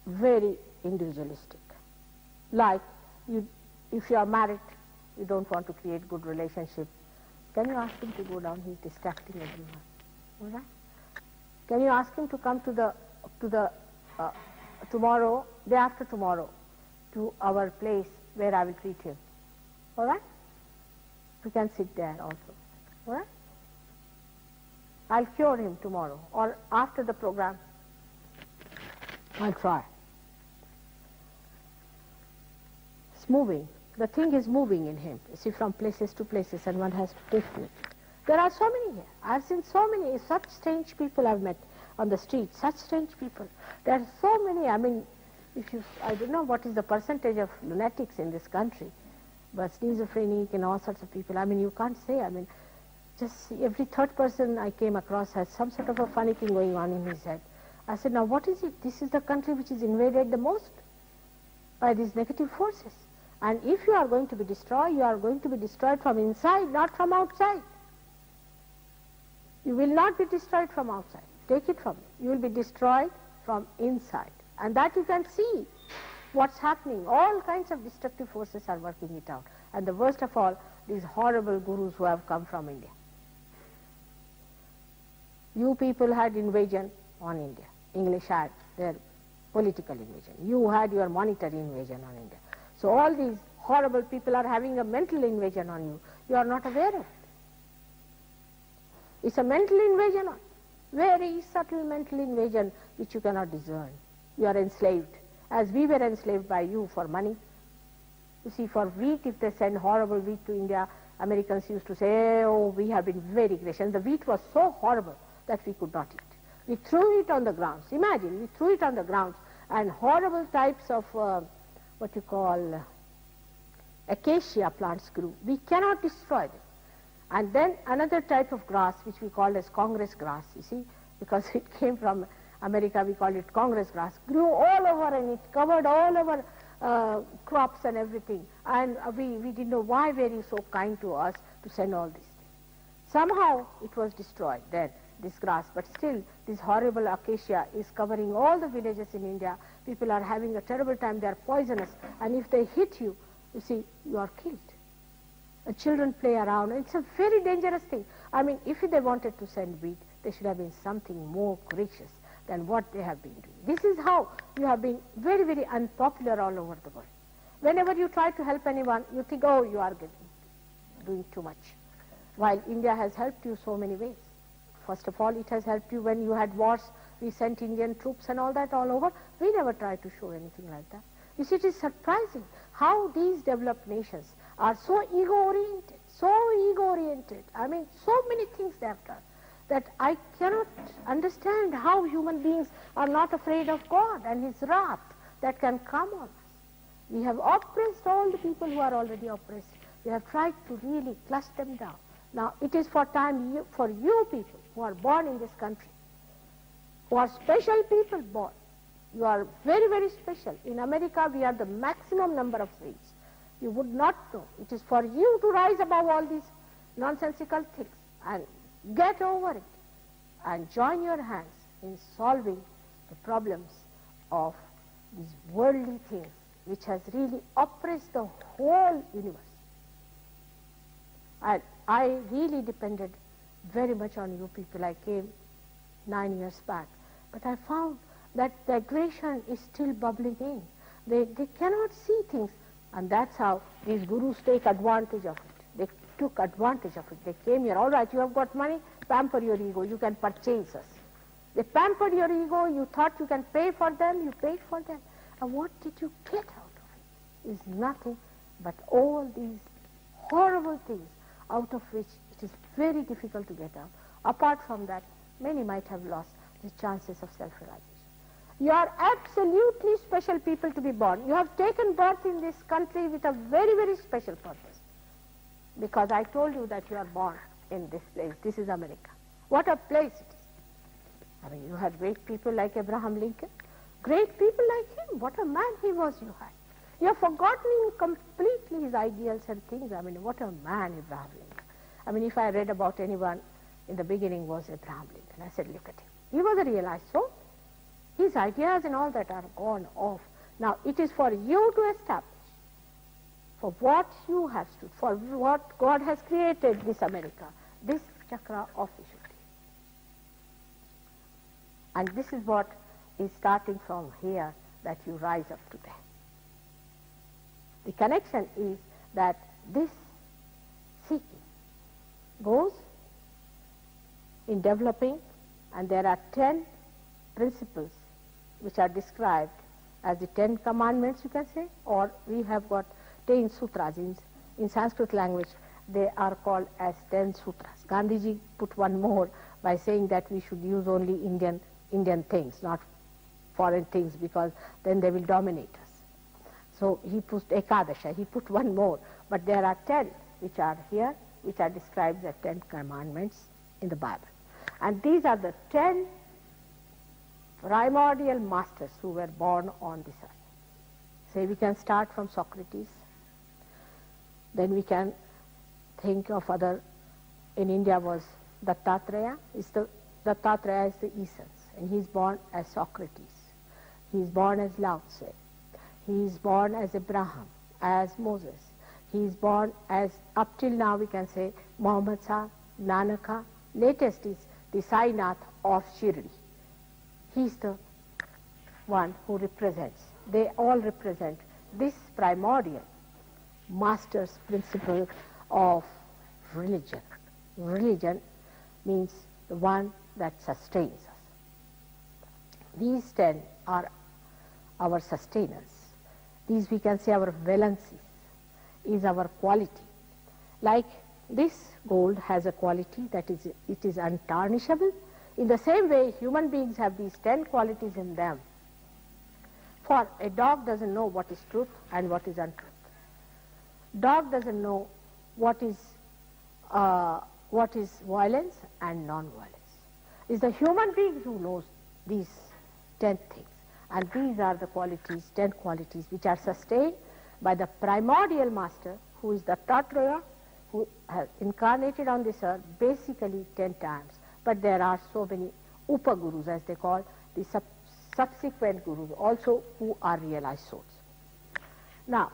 very individualistic. Like, if you are married, you don't want to create good relationship. Can you ask him to go down? He's distracting everyone. All right? Can you ask him to come to the tomorrow, day after tomorrow, to our place where I will treat him? All right? We can sit there also. All right? I'll cure him tomorrow, or after the program. I'll try. It's moving. The thing is moving in him, you see, from places to places, and one has to take it. There are so many here. I've seen so many, such strange people I've met on the street, such strange people. There are so many, I mean, I don't know what is the percentage of lunatics in this country, but schizophrenic and all sorts of people, I mean, you can't say, I mean, just see, every third person I came across has some sort of a funny thing going on in his head. I said, now what is it? This is the country which is invaded the most by these negative forces. And if you are going to be destroyed, you are going to be destroyed from inside, not from outside. You will not be destroyed from outside. Take it from me. You will be destroyed from inside. And that you can see what's happening. All kinds of destructive forces are working it out. And the worst of all, these horrible gurus who have come from India. You people had invasion on India. English had their political invasion. You had your monetary invasion on India. So all these horrible people are having a mental invasion on you. You are not aware of it. It's a mental invasion, very subtle mental invasion which you cannot discern. You are enslaved, as we were enslaved by you for money. You see, for wheat, if they send horrible wheat to India, Americans used to say, oh, we have been very gracious. The wheat was so horrible that we could not eat. We threw it on the grounds. Imagine, we threw it on the grounds, and horrible types of what you call acacia plants grew. We cannot destroy them. And then another type of grass, which we call as Congress grass, you see, because it came from America, we called it Congress grass, grew all over, and it covered all our crops and everything. And we didn't know why were you so kind to us to send all these things. Somehow it was destroyed then, this grass, but still this horrible acacia is covering all the villages in India. People are having a terrible time. They are poisonous, and if they hit you, you see, you are killed. And children play around. It's a very dangerous thing. I mean, if they wanted to send wheat, there should have been something more gracious than what they have been doing. This is how you have been very, very unpopular all over the world. Whenever you try to help anyone, you think, oh, you are doing too much. While India has helped you so many ways. First of all, it has helped you when you had wars. We sent Indian troops and all that all over. We never tried to show anything like that. You see, it is surprising how these developed nations are so ego-oriented, I mean, so many things they have done that I cannot understand how human beings are not afraid of God and His wrath that can come on us. We have oppressed all the people who are already oppressed. We have tried to really clutch them down. Now, it is for time for you people who are born in this country, who are special people born. You are very, very special. In America, we are the maximum number of Swedes. You would not know. It is for you to rise above all these nonsensical things and get over it and join your hands in solving the problems of these worldly things which has really oppressed the whole universe. And I really depended very much on you people. I came 9 years back, but I found that the aggression is still bubbling in. They cannot see things, and that's how these gurus take advantage of it. They took advantage of it. They came here, all right, you have got money, pamper your ego, you can purchase us. They pampered your ego, you thought you can pay for them, you paid for them. And what did you get out of it? Is nothing but all these horrible things out of which it is very difficult to get out. Apart from that, many might have lost the chances of self-realization. You are absolutely special people to be born. You have taken birth in this country with a very, very special purpose. Because I told you that you are born in this place. This is America. What a place it is. I mean, you had great people like Abraham Lincoln. Great people like him. What a man he was you had. You have forgotten completely his ideals and things. I mean, what a man Abraham Lincoln. I mean, if I read about anyone in the beginning was Abraham Lincoln, I said, look at him. He was a realized soul. His ideas and all that are gone off. Now, it is for you to establish for what you have stood, for what God has created this America, this chakra of Vishuddhi. And this is what is starting from here that you rise up to there. The connection is that this seeking goes in developing, and there are 10 principles which are described as the 10 commandments, you can say, or we have got 10 sutras. In Sanskrit language, they are called as 10 sutras. Gandhiji put one more by saying that we should use only Indian things, not foreign things, because then they will dominate us. So he put Ekadasha, he put one more, but there are 10 which are here, which are described as 10 commandments in the Bible. And these are the 10 primordial masters who were born on this earth. Say we can start from Socrates, Then we can think of other, in India was Dattatreya. Dattatreya is the essence, and he is born as Socrates. He is born as Lao Tse. He is born as Abraham, as Moses. He is born as, up till now we can say, Muhammad Shah, Nanaka. Latest is the Sainath of Shirdi. He is the one who represents. They all represent this primordial master's principle of religion. Religion means the one that sustains us. These 10 are our sustainers. These we can say our valencies, is our quality. Like this gold has a quality that is, it is untarnishable. In the same way, human beings have these 10 qualities in them. For a dog doesn't know what is truth and what is untruth. Dog doesn't know what is violence and non-violence. It's the human being who knows these 10 things. And these are the qualities, 10 qualities, which are sustained by the primordial master, who is the Dattatreya, who has incarnated on this earth basically 10 times. But there are so many Upagurus, as they call, the subsequent gurus also, who are realized souls. Now,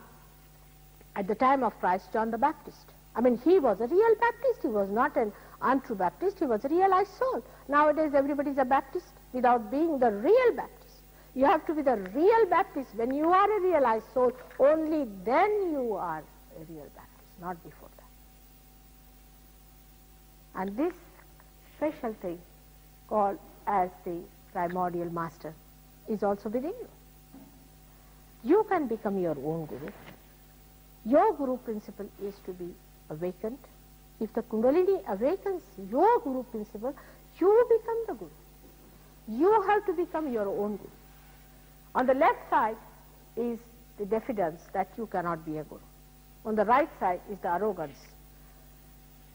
at the time of Christ, John the Baptist, I mean, he was a real Baptist. He was not an untrue Baptist. He was a realized soul. Nowadays, everybody is a Baptist without being the real Baptist. You have to be the real Baptist. When you are a realized soul, only then you are a real Baptist, not before that. And this special thing called as the primordial master is also within you. You can become your own guru. Your guru principle is to be awakened. If the Kundalini awakens your guru principle, you become the guru. You have to become your own guru. On the left side is the diffidence that you cannot be a guru. On the right side is the arrogance.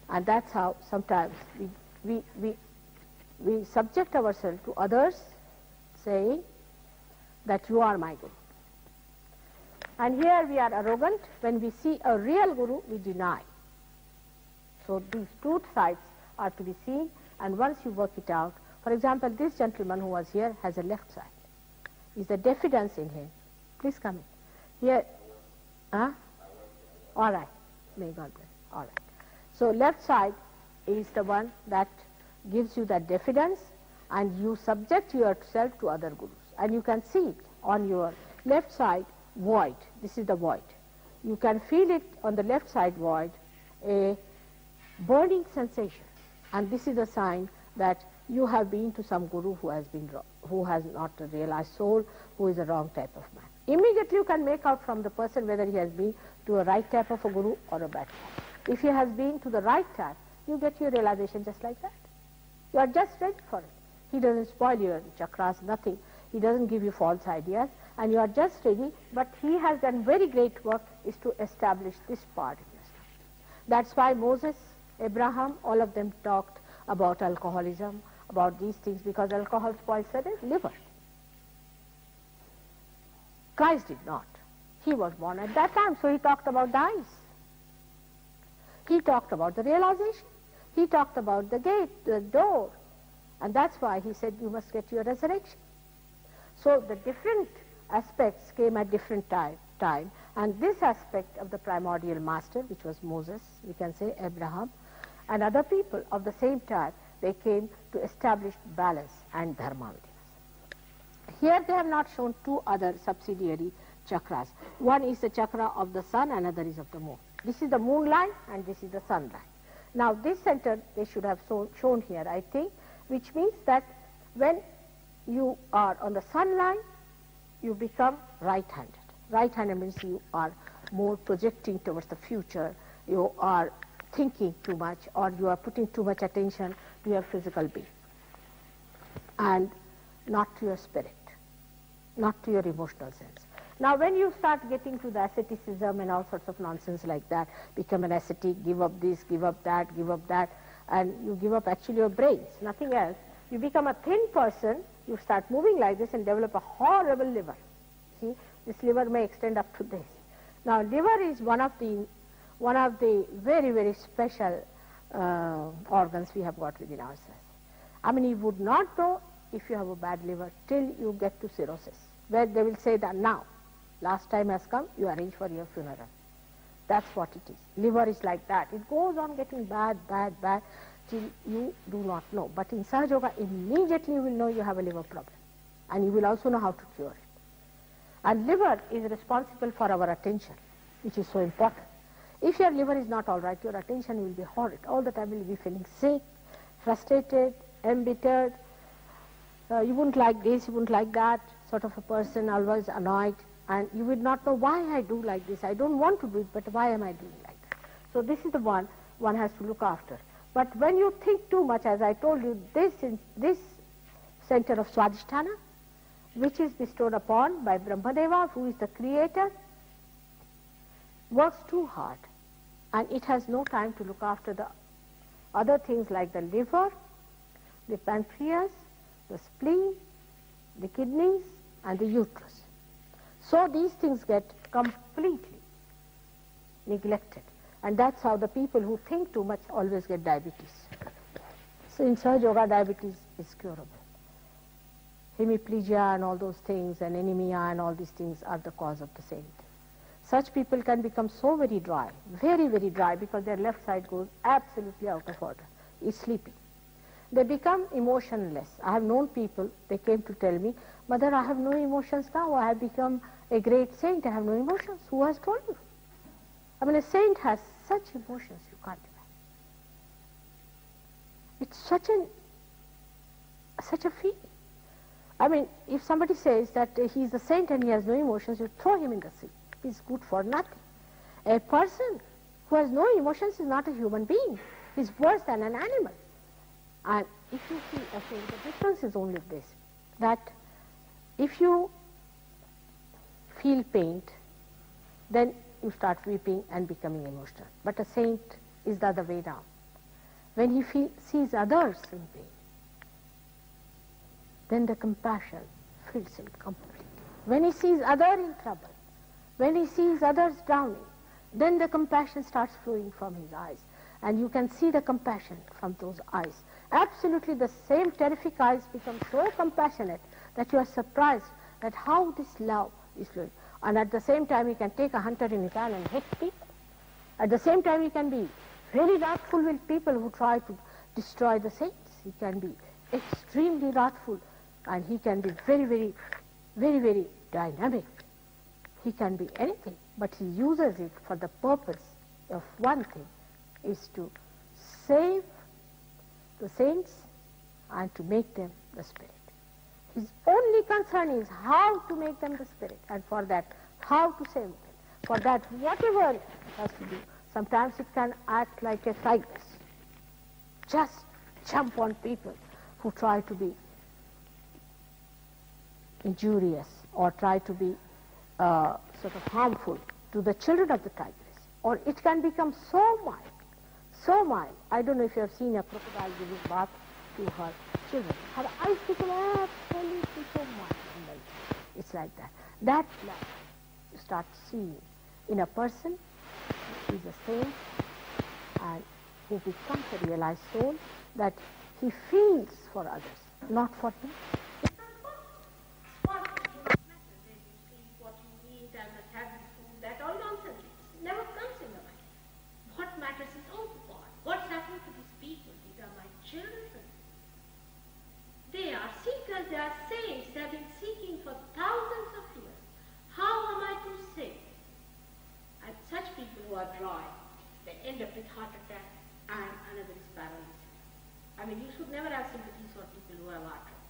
And that's how sometimes we subject ourselves to others saying that you are my guru. And here we are arrogant. When we see a real guru, we deny. So these two sides are to be seen, and once you work it out, for example, this gentleman who was here has a left side. Is the diffidence in him. Please come in. Here, huh? All right. May God bless. All right. So left side is the one that gives you that diffidence, and you subject yourself to other gurus. And you can see it on your left side, void. This is the void. You can feel it on the left side void, a burning sensation. And this is a sign that you have been to some guru who has been wrong, who has not a realized soul, who is a wrong type of man. Immediately you can make out from the person whether he has been to a right type of a guru or a bad type. If he has been to the right type, you get your realization just like that. You are just ready for it. He doesn't spoil your chakras, nothing. He doesn't give you false ideas, and you are just ready, but he has done very great work is to establish this part in yourself. That's why Moses, Abraham, all of them talked about alcoholism, about these things, because alcohol spoils the liver. Christ did not. He was born at that time, so he talked about the eyes. He talked about the realization. He talked about the gate, the door. And that's why he said you must get your resurrection. So the different aspects came at different time. And this aspect of the primordial master, which was Moses, we can say Abraham, and other people of the same type, they came to establish balance and dharma. Here they have not shown two other subsidiary chakras. One is the chakra of the sun, another is of the moon. This is the moon line and this is the sun line. Now this center they should have shown here, I think, which means that when you are on the sun line, you become right-handed. Right-handed means you are more projecting towards the future, you are thinking too much, or you are putting too much attention to your physical being and not to your spirit, not to your emotional sense. Now when you start getting to the asceticism and all sorts of nonsense like that, become an ascetic, give up this, give up that, and you give up actually your brains, nothing else. You become a thin person, you start moving like this and develop a horrible liver. See, this liver may extend up to this. Now liver is one of the one of the very, very special organs we have got within ourselves. I mean, you would not know if you have a bad liver till you get to cirrhosis, where they will say that now, last time has come, you arrange for your funeral. That's what it is. Liver is like that. It goes on getting bad, bad, bad, till you do not know. But in Sahaja Yoga, immediately you will know you have a liver problem. And you will also know how to cure it. And liver is responsible for our attention, which is so important. If your liver is not all right, your attention will be horrid. All the time you will be feeling sick, frustrated, embittered. You wouldn't like this, you wouldn't like that, sort of a person, always annoyed. And you would not know why I do like this. I don't want to do it, but why am I doing like that? So this is the one has to look after. But when you think too much, as I told you, this center of Swadhisthana, which is bestowed upon by Brahmadeva, who is the creator, works too hard. And it has no time to look after the other things like the liver, the pancreas, the spleen, the kidneys, and the uterus. So these things get completely neglected. And that's how the people who think too much always get diabetes. So in Sahaja Yoga, diabetes is curable. Hemiplegia and all those things and anemia and all these things are the cause of the same thing. Such people can become so very dry, very, very dry, because their left side goes absolutely out of order, is sleeping. They become emotionless. I have known people, they came to tell me, Mother, I have no emotions now. I have become a great saint. I have no emotions. Who has told you? I mean, a saint has such emotions you can't imagine. It's such a feeling. I mean, if somebody says that he's a saint and he has no emotions, you throw him in the sea. He's good for nothing. A person who has no emotions is not a human being. He's worse than an animal. And if you see a saint, the difference is only this, that if you feel pain, then you start weeping and becoming emotional. But a saint is the other way down. When he sees others in pain, then the compassion fills him completely. When he sees others in trouble, when he sees others drowning, then the compassion starts flowing from his eyes. And you can see the compassion from those eyes. Absolutely the same terrific eyes become so compassionate that you are surprised at how this love is flowing. And at the same time, he can take a hunter in his hand and hit people. At the same time, he can be very wrathful with people who try to destroy the saints. He can be extremely wrathful, and he can be very, very, very, very dynamic. He can be anything, but he uses it for the purpose of one thing, is to save the saints and to make them the spirit. His only concern is how to make them the spirit, and for that, how to save them. For that, whatever it has to do. Sometimes it can act like a tigress. Just jump on people who try to be injurious or try to be sort of harmful to the children of the tigress. Or it can become so mild, so mild. I don't know if you have seen a crocodile giving bath to her children. Her eyes become absolutely so mild. It's like that. That love you start seeing in a person who is a saint and who becomes a realized soul, that he feels for others, not for him. That all nonsense. It never comes in the mind. What matters is, oh God, what's happening to these people? These are my children. They are seekers, they are saints. They have been seeking for thousands of years. How am I to save? And such people who are dry, they end up with heart attack, and another is paralysis. I mean, you should never have sympathy for people who have arthritis.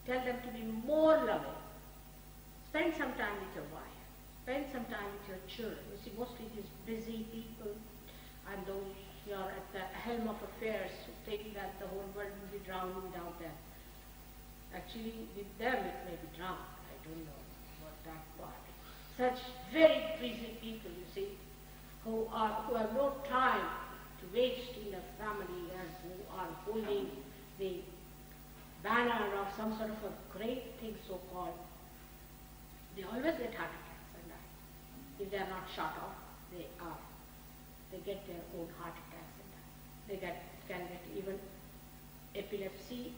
Tell them to be more loving. Spend some time with your wife. Spend some time with your children. You see, mostly these busy people and those who are at the helm of affairs who think that the whole world will be drowning without them. Actually, with them it may be drowned. I don't know what that part. Such very busy people, you see, who have no time to waste in a family and who are holding the banner of some sort of a great thing so-called. They always get heart attacks and die. If they are not shot off, they are They get their own heart attacks and die. They can get even epilepsy,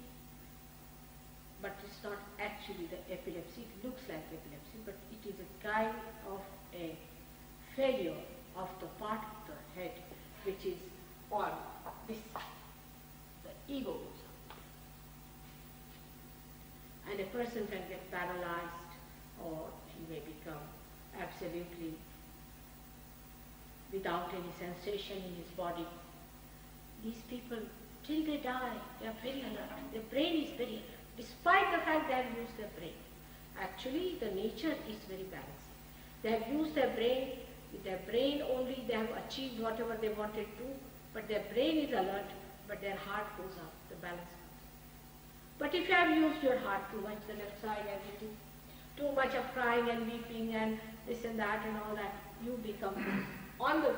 but it's not actually the epilepsy. It looks like epilepsy, but it is a kind of a failure of the part of the head which is on this side, the ego goes up. And a person can get paralyzed, or he may become absolutely without any sensation in his body. These people, till they die, they are very alert. Their brain is very alert, despite the fact they have used their brain. Actually, the nature is very balanced. They have used their brain. With their brain only, they have achieved whatever they wanted to, but their brain is alert, but their heart goes up, the balance comes. But if you have used your heart too much, the left side, everything, too much of crying and weeping and this and that and all that, you become, on the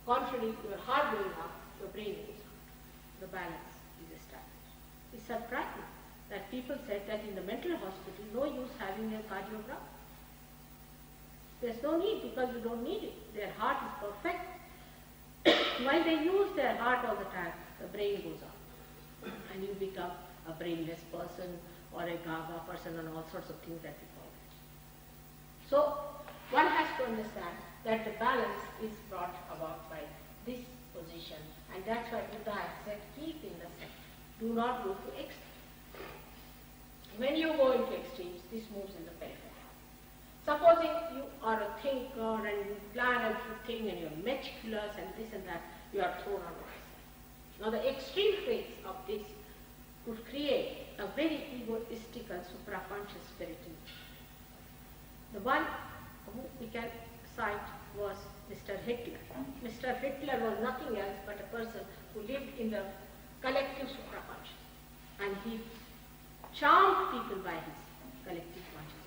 contrary, your heart going up, your brain goes up. The balance is established. It's surprising that people said that in the mental hospital, no use having a cardiogram. There's no need, because you don't need it. Their heart is perfect. While they use their heart all the time, the brain goes up. And you become a brainless person or a gaga person and all sorts of things that we call it. So one has to understand that the balance is brought about by this position, and that's why Buddha has said, keep in the center. Do not go to extremes. When you go into extremes, this moves in the periphery. Supposing you are a thinker and you plan everything and you're meticulous and this and that, you are thrown on one side. Now the extreme phase of this would create a very egoistical supraconscious spirit in you. The one who we can cite was Mr. Hitler. Mr. Hitler was nothing else but a person who lived in the collective supraconscious, and he charmed people by his collective consciousness,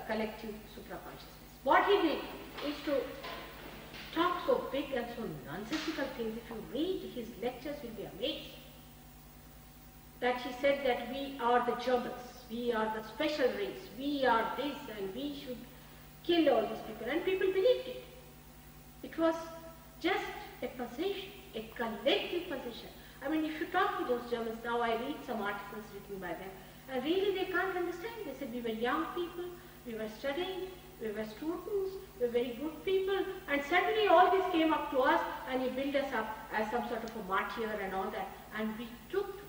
collective supraconsciousness. What he did is to talk so big and so nonsensical things. If you read his lectures, you'll be amazed. That he said that we are the Germans, we are the special race, we are this, and we should kill all these people. And people believed it. It was just a position, a collective position. I mean, if you talk to those Germans, now I read some articles written by them, and really they can't understand. They said we were young people, we were studying, we were students, we were very good people, and suddenly all this came up to us, and he built us up as some sort of a martyr and all that, and we took to it.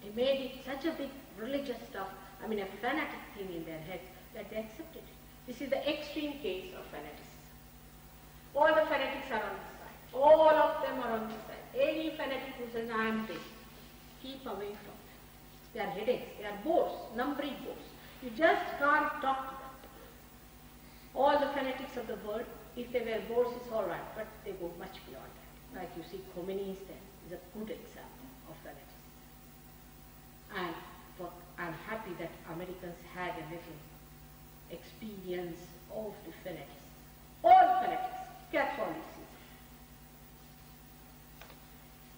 They made it such a big religious stuff, I mean a fanatic thing in their heads, that they accepted it. This is the extreme case of fanaticism. All the fanatics are on this side. All of them are on this side. Any fanatic who says, I am this, keep away from them. They are headaches, they are bores, numbering bores. You just can't talk to them. All the fanatics of the world, if they were bores, it's all right, but they go much beyond that. Like you see, Khomeini is there, is a good example of fanaticism. And I'm happy that Americans had a little experience of the fanatics. All fanatics, Catholicism,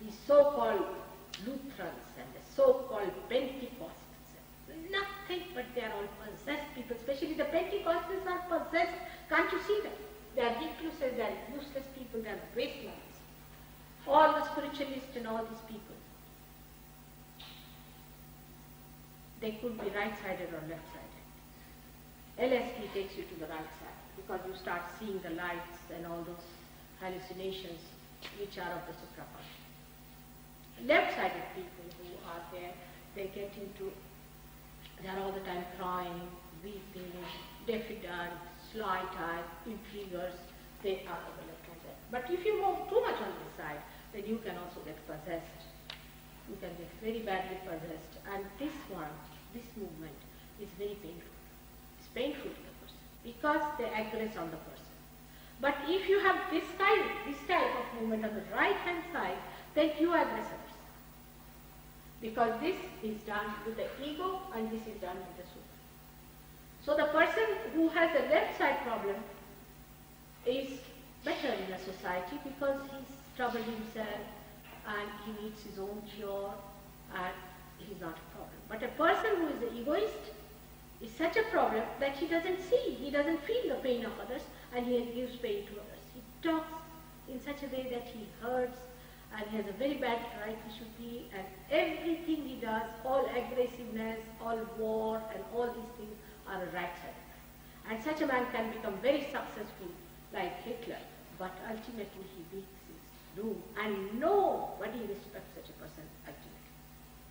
the so-called Lutherans and the so-called Pentecostals, nothing but they are all possessed people, especially the Pentecostals are possessed. Can't you see them? They are recluses, they are useless people, they are wastelands. All the spiritualists and all these people, they could be right-sided or left-sided. LSD takes you to the right side because you start seeing the lights and all those hallucinations which are of the supraconscious. Left-sided people who are there, they get into, they are all the time crying, weeping, deaf-eyed, slight-eyed, intriguers, they are on the left-hand side. But if you move too much on this side, then you can also get possessed. You can get very badly possessed, and this movement is very painful. It's painful to the person because they aggress on the person. But if you have this type of movement on the right-hand side, then you aggress a person. Because this is done with the ego and this is done with the soul. So the person who has a left side problem is better in a society because he's troubled himself and he needs his own cure and he's not a problem. But a person who is an egoist is such a problem that he doesn't see, he doesn't feel the pain of others and he gives pain to others. He talks in such a way that he hurts, and he has a very bad right he should be, and everything he does, all aggressiveness, all war, and all these things are a right side. And such a man can become very successful like Hitler, but ultimately he makes his doom, and nobody respects such a person ultimately.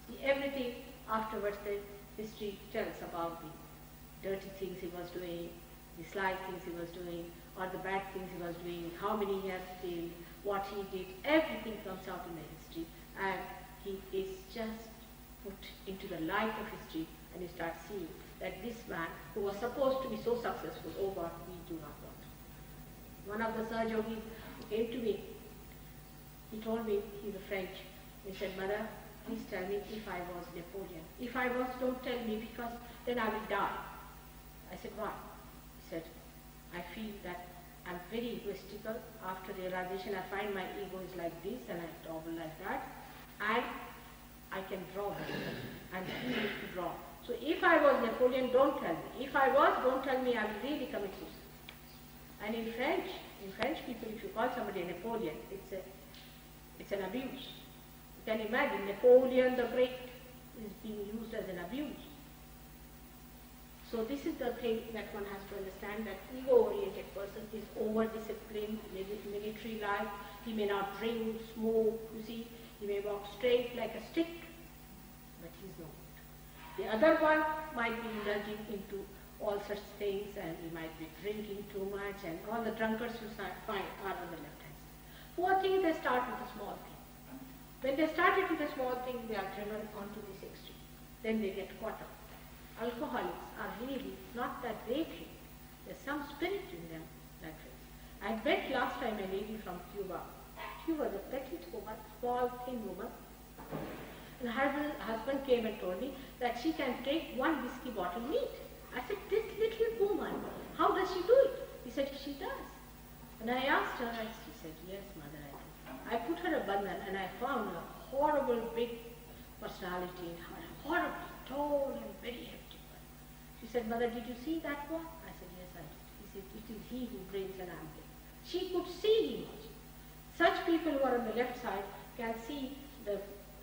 See, everything afterwards the history tells about the dirty things he was doing, the sly things he was doing, or the bad things he was doing, how many he has failed, what he did, everything comes out in the history, and he is just put into the light of history, and you start seeing that this man, who was supposed to be so successful, oh God, we do not want. One of the Sahajogis who came to me, he told me, he's a French, he said, Mother, please tell me if I was Napoleon. If I was, don't tell me, because then I will die. I said, why? He said, I feel that I'm very egoistical. After realization, I find my ego is like this, and I toggle like that, and I can draw very well, and he used to draw. So if I was Napoleon, don't tell me. If I was, don't tell me, I will really commit suicide. And in French people, if you call somebody a Napoleon, it's an abuse. You can imagine Napoleon the Great is being used as an abuse. So this is the thing that one has to understand, that ego-oriented person is over-disciplined, military life. He may not drink, smoke, you see. He may walk straight like a stick, but he's no good. The other one might be indulging into all such things, and he might be drinking too much, and all the drunkards you find are on the left hand side. Poor thing, they start with a small thing. When they started with a small thing, they are driven onto this extreme. Then they get caught up. Alcoholics are really not that they drink. There's some spirit in them that drinks. I met last time a lady from Cuba. She was a petite woman, small, thin woman. And her husband came and told me that she can take one whiskey bottle neat. I said, this little woman, how does she do it? He said, she does. And I asked her, and she said, yes, mother, I do. I put her a bandhan, and I found a horrible big personality in her, horrible, tall and very hefty one. She said, mother, did you see that one? I said, yes, I did. He said, it is he who brings an ambulance. She could see him also. Such people who are on the left side can see the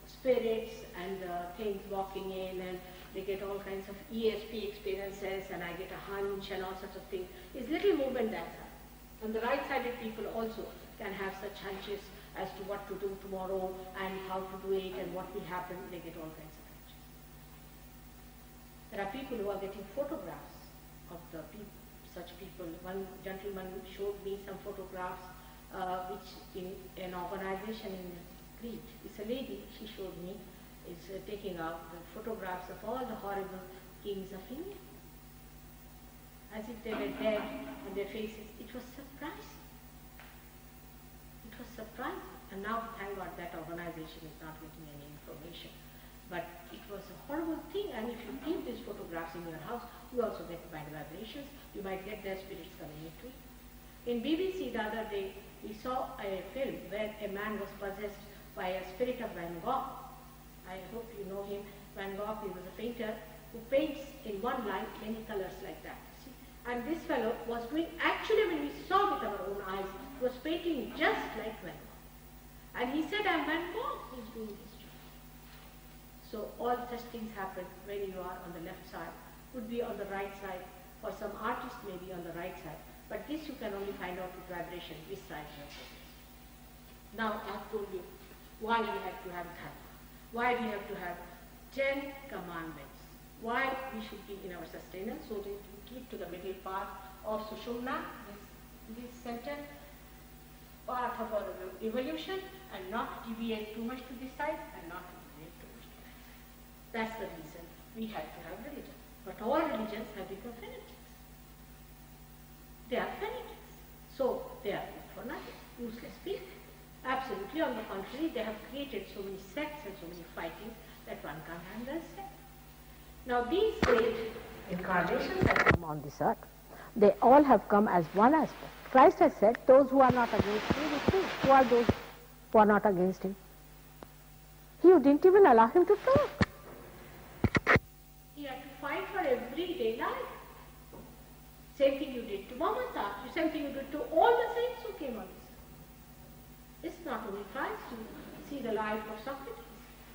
spirits and the things walking in, and they get all kinds of ESP experiences, and I get a hunch and all sorts of things. It's little movement that side. On the right-sided people also can have such hunches as to what to do tomorrow and how to do it and what will happen. They get all kinds of hunches. There are people who are getting photographs of the people, such people. One gentleman showed me some photographs which in an organization in Crete. It's a lady, she showed me, is taking out the photographs of all the horrible kings of India, as if they were dead on their faces. It was surprising. It was surprising. And now, thank God, that organization is not getting any information. But it was a horrible thing, and if you keep these photographs in your house, you also get bad vibrations. You might get their spirits coming into it. In BBC the other day, we saw a film where a man was possessed by a spirit of Van Gogh. I hope you know him. Van Gogh, he was a painter who paints in one line many colors like that. See? And this fellow was doing, actually when we saw with our own eyes, he was painting just like Van Gogh. And he said, I'm Van Gogh, he's doing this job. So all such things happen when you are on the left side, could be on the right side, or some artist may be on the right side. But this you can only find out with vibration, this side you are possessed. Now I have told you why we have to have dharma, why we have to have 10 commandments, why we should be in our sustenance, so that we keep to the middle path of Sushumna, this center, path of our evolution, and not deviate too much to this side, and not deviate too much to this side. That's the reason we have to have religion. But all religions have become fanatics. They are fanatics. So they are good for nothing, useless people. Absolutely, on the contrary, they have created so many sects and so many fightings that one can't understand. Now these great incarnations that come on this earth, they all have come as one aspect. Christ has said, those who are not against me with me. Who are those who are not against him? He didn't even allow him to talk. He had to fight for everyday life. same thing you did to Muhammad's art, the same thing you did to all the saints who came on this earth. It's not only Christ. You see the life of Socrates.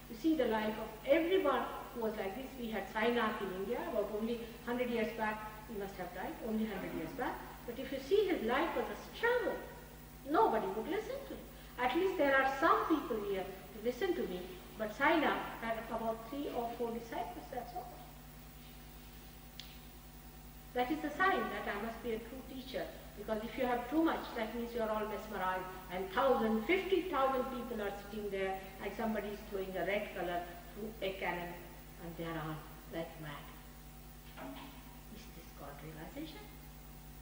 You see the life of everyone who was like this. We had Sainath in India about only 100 years back. He must have died only 100 years back. But if you see his life was a struggle, nobody would listen to him. At least there are some people here to listen to me. But Sainath had about 3 or 4 disciples, that's all. That is a sign that I must be a true teacher, because if you have too much, that means you are all mesmerized, and 50,000 people are sitting there, and somebody is throwing a red color through a cannon, and they are all like mad. Is this God realization?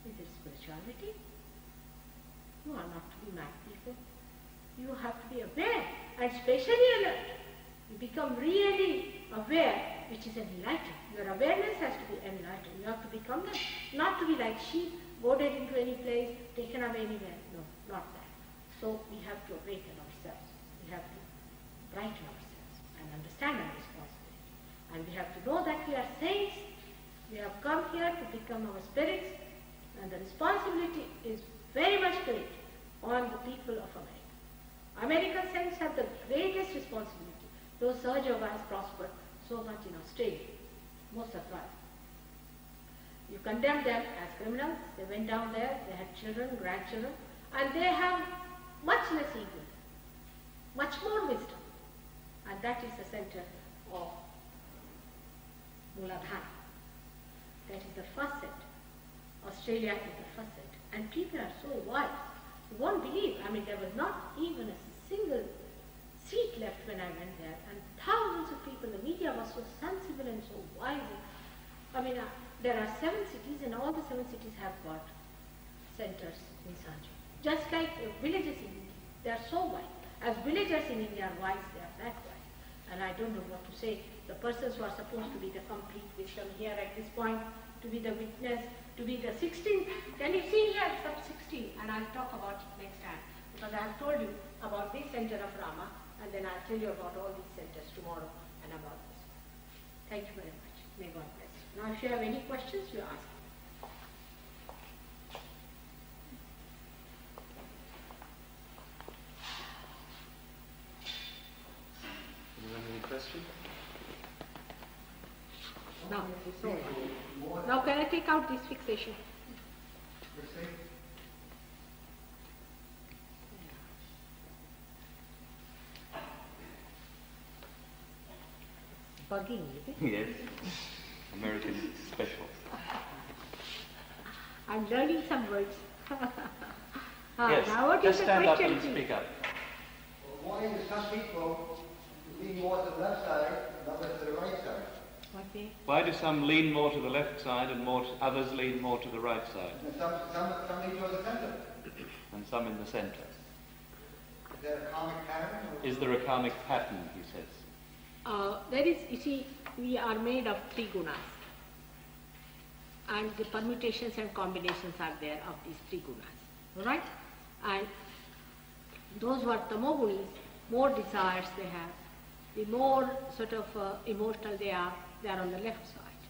Is this spirituality? You are not to be mad people. You have to be aware, and especially alert. You become really aware, which is enlightened. Your awareness has to be enlightened. You have to become that, not to be like sheep, goaded into any place, taken away anywhere. No, not that. So we have to awaken ourselves. We have to brighten ourselves and understand our responsibility. And we have to know that we are saints. We have come here to become our spirits, and the responsibility is very much great on the people of America. American saints have the greatest responsibility. Though Sahajyoga has prospered so much in Australia, most surprised. You condemn them as criminals. They went down there, they had children, grandchildren, and they have much less ego, much more wisdom. And that is the center of Mooladhara. That is the first set. Australia is the first set. And people are so wise. You won't believe, I mean, there was not even a single seat left when I went there, and thousands of people, the media was so sensible and so wise. I mean, there are 7 cities, and all the 7 cities have got centers in Sahajyoga. Just like villages in India, they are so wise. As villagers in India are wise, they are that wise. And I don't know what to say. The persons who are supposed to be the complete wisdom here at this point, to be the witness, to be the 16th. Can you see here, sub 16? And I'll talk about it next time, because I have told you about this center of Rama, and then I'll tell you about all these centers tomorrow and about this. Thank you very much. May God bless you. Now if you have any questions, you ask. Anyone have any questions? Now, so, now can I take out this fixation? Bugging, is it? Yes. American special. I'm learning some words. Yes, now what just is the stand up question, and please? speak up. Why do some people lean more to the left side and others to the right side? What they? Why do some lean more to the left side and others lean more to the right side? And some lean towards the center. And some in the center? Is there a karmic pattern? Is there a karmic pattern, he says? There is, you see, we are made of 3 gunas. And the permutations and combinations are there of these 3 gunas. Alright? And those who are tamogunis, more desires they have, the more sort of emotional they are on the left side.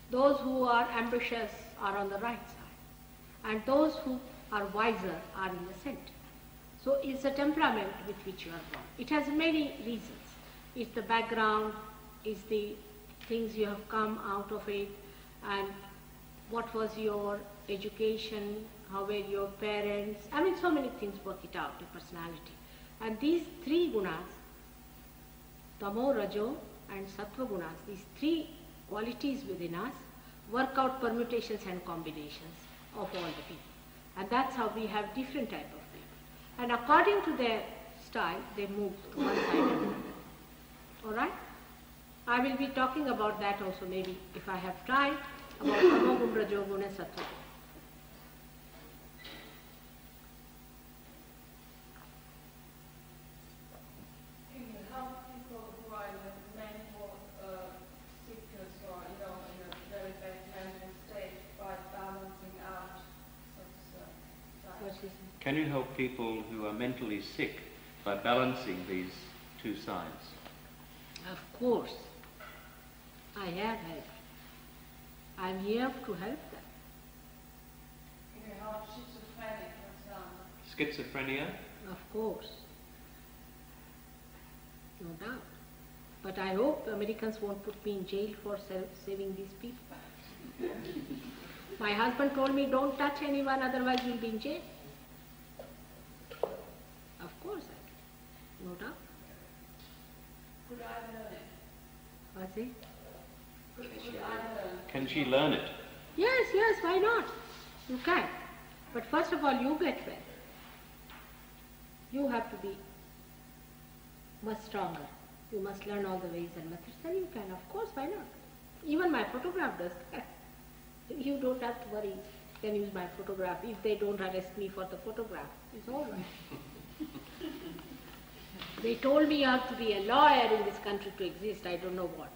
Those who are ambitious are on the right side. And those who are wiser are in the center. So it's a temperament with which you are born. It has many reasons. It's the background, it's the things you have come out of it, and what was your education, how were your parents. I mean, so many things work it out, your personality. And these 3 gunas, Tamo, Rajo and Sattva gunas, these 3 qualities within us work out permutations and combinations of all the people. And that's how we have different type of people. And according to their style, they move to one side and another. Alright? I will be talking about that also maybe, if I have time, about Tamogun, Rajogun and Sattva. Can you help people who are in a mental sickness or, in a very bad mental state by balancing out such sides? Can you help people who are mentally sick by balancing these 2 sides? Of course, I have helped. I am here to help them. about schizophrenia, for example? Schizophrenia? Of course. No doubt. But I hope Americans won't put me in jail for saving these people. My husband told me, don't touch anyone, otherwise you'll be in jail. Of course I can. No doubt. Could I learn it? What's it? Could I learn? Can she learn it? Yes, yes, why not? You can. But first of all, you get well. You have to be much stronger. You must learn all the ways and methods, then you can, of course, why not? Even my photograph does that. You don't have to worry, you can use my photograph. If they don't arrest me for the photograph, it's all right. They told me you have to be a lawyer in this country to exist, I don't know what.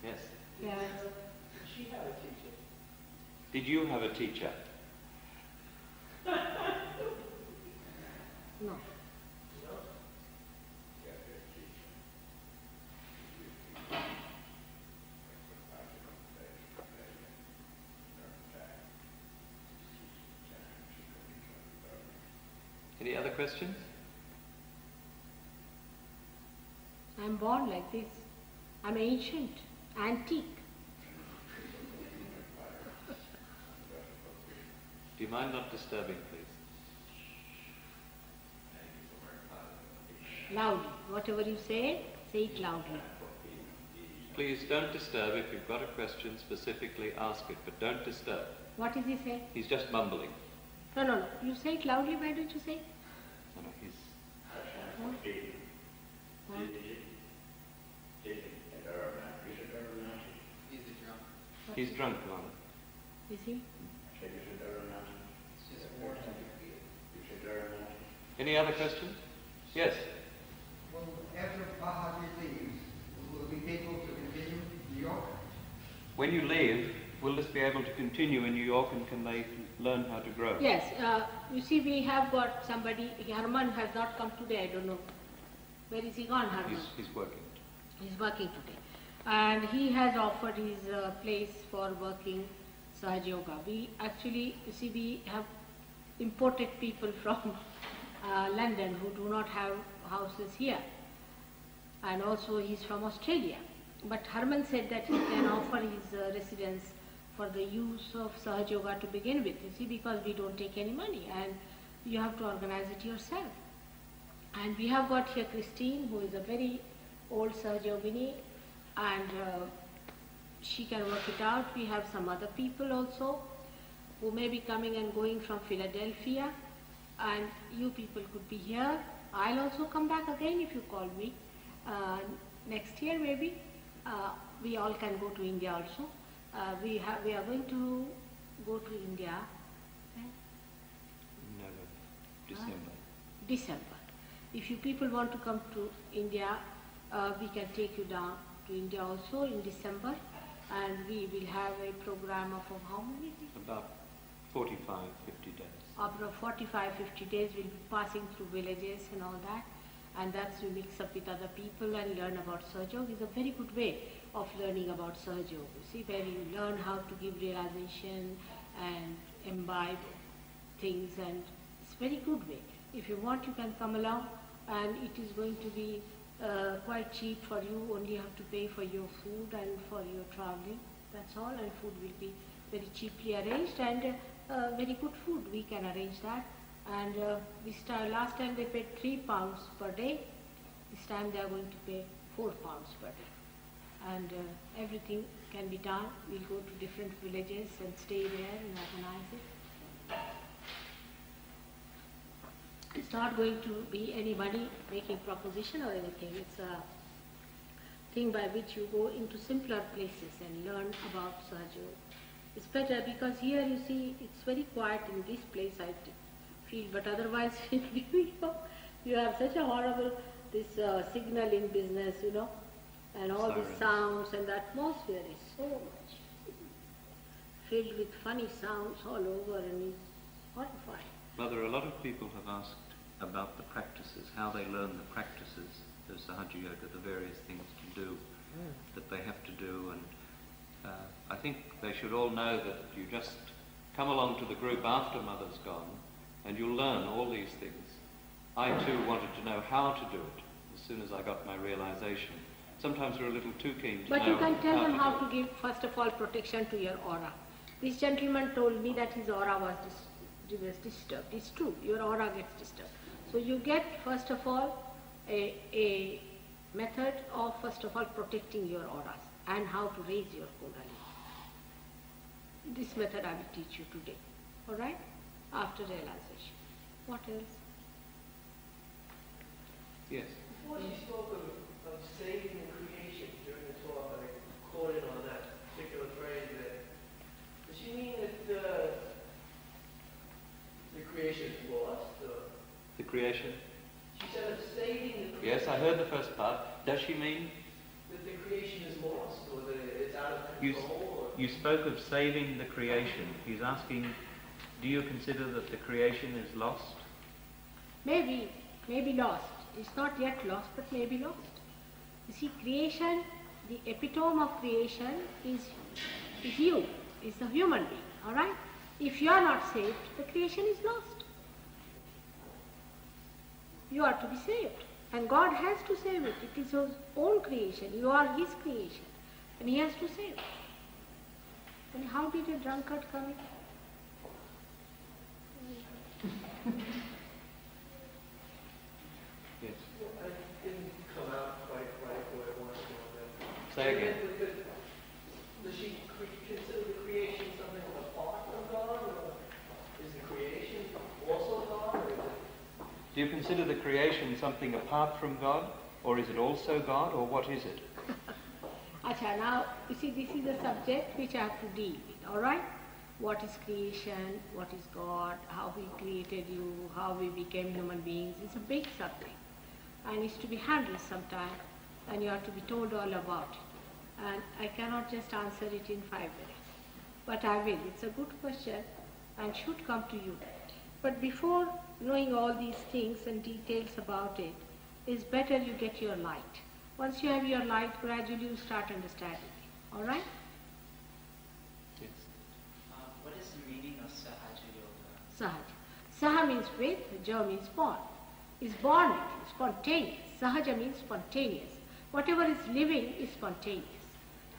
Yes. Yes. She had a teacher. Did you have a teacher? No. Any other questions? I'm born like this. I'm ancient, antique. Do you mind not disturbing, please? Loudly. Whatever you say it loudly. Please don't disturb. If you've got a question, specifically ask it, but don't disturb. What is he saying? He's just mumbling. No, no, no. You say it loudly, why don't you say it? No, no, he's... Huh? Huh? He's drunk, Lana. Is he? Any other questions? Yes. Well, after Bahaji leaves, will we be able to continue in New York? When you leave, will this be able to continue in New York, and can they learn how to grow? Yes. You see, we have got somebody. Herman has not come today. I don't know. Where is he gone, Herman? He's working. He's working today. And he has offered his place for working Sahaja Yoga. We actually, you see, we have imported people from London who do not have houses here. And also he's from Australia. But Herman said that he can offer his residence for the use of Sahaja Yoga to begin with, you see, because we don't take any money and you have to organize it yourself. And we have got here Christine, who is a very old Sahaja Yogini, and she can work it out. We have some other people also who may be coming and going from Philadelphia, and you people could be here. I'll also come back again if you call me. Next year maybe. We all can go to India also. We are going to go to India No, December. December. If you people want to come to India, we can take you down to India also in December, and we will have a program of how many days? About 45, 50 days. About 45, 50 days we'll be passing through villages and all that, and that's we mix up with other people and learn about Sahaja Yoga. Is a very good way of learning about Sahaja Yoga. See, where you learn how to give realization and imbibe things, and it's a very good way. If you want, you can come along, and it is going to be quite cheap for you. Only have to pay for your food and for your traveling. That's all, and food will be very cheaply arranged, and very good food. We can arrange that. And last time they paid £3 per day. This time they are going to pay £4 per day. And everything can be done. We'll go to different villages and stay there and organize it. It's not going to be any money making proposition or anything. It's a thing by which you go into simpler places and learn about Sahaja Yoga. It's better because here you see it's very quiet in this place, I feel, but otherwise in New York you have such a horrible signaling business, you know, and all the sounds, and the atmosphere is so much filled with funny sounds all over, and it's horrifying. Mother, a lot of people have asked about the practices, how they learn the practices of Sahaja Yoga, the various things to do. that they have to do, and I think they should all know that you just come along to the group after Mother's gone and you'll learn all these things. I too wanted to know how to do it as soon as I got my realization. Sometimes we're a little too keen to know. But you can tell them how do to give, first of all, protection to your aura. This gentleman told me that his aura was disturbed. It's true, your aura gets disturbed. So you get, first of all, a method of, first of all, protecting your auras and how to raise your Kundalini. This method I will teach you today, all right? After realization. What else? Yes. Before she spoke of saving the creation during the talk, I caught in on that particular phrase there. Does she mean that the creation is lost? Or? The creation? She said of saving the creation. Yes, I heard the first part. Does she mean? That the creation is lost, or that it's out of control? You spoke of saving the creation. He's asking, do you consider that the creation is lost? Maybe lost. It's not yet lost, but maybe lost. You see, creation, the epitome of creation is you, is the human being, all right? If you are not saved, the creation is lost. You are to be saved, and God has to save it. It is His own creation. You are His creation, and He has to save it. And how did a drunkard come in? Yes. I didn't come out quite right where I wanted to go on that. Say again. Does she consider the creation something apart from God, or is the creation also God, or is it? Do you consider the creation something apart from God, or is it also God, or what is it? Acha, now, you see, this is a subject which I have to deal with, all right? What is creation, what is God, how He created you, how we became human beings. It's a big subject, and it's to be handled sometime, and you have to be told all about it. And I cannot just answer it in 5 minutes, but I will. It's a good question and should come to you. But before knowing all these things and details about it, it's better you get your light. Once you have your light, gradually you start understanding it. All right? Yes. What is the meaning of Sahaja Yoga? Sahaja. Saha means with, Ja means born. Is born with, spontaneous. Sahaja means spontaneous. Whatever is living is spontaneous.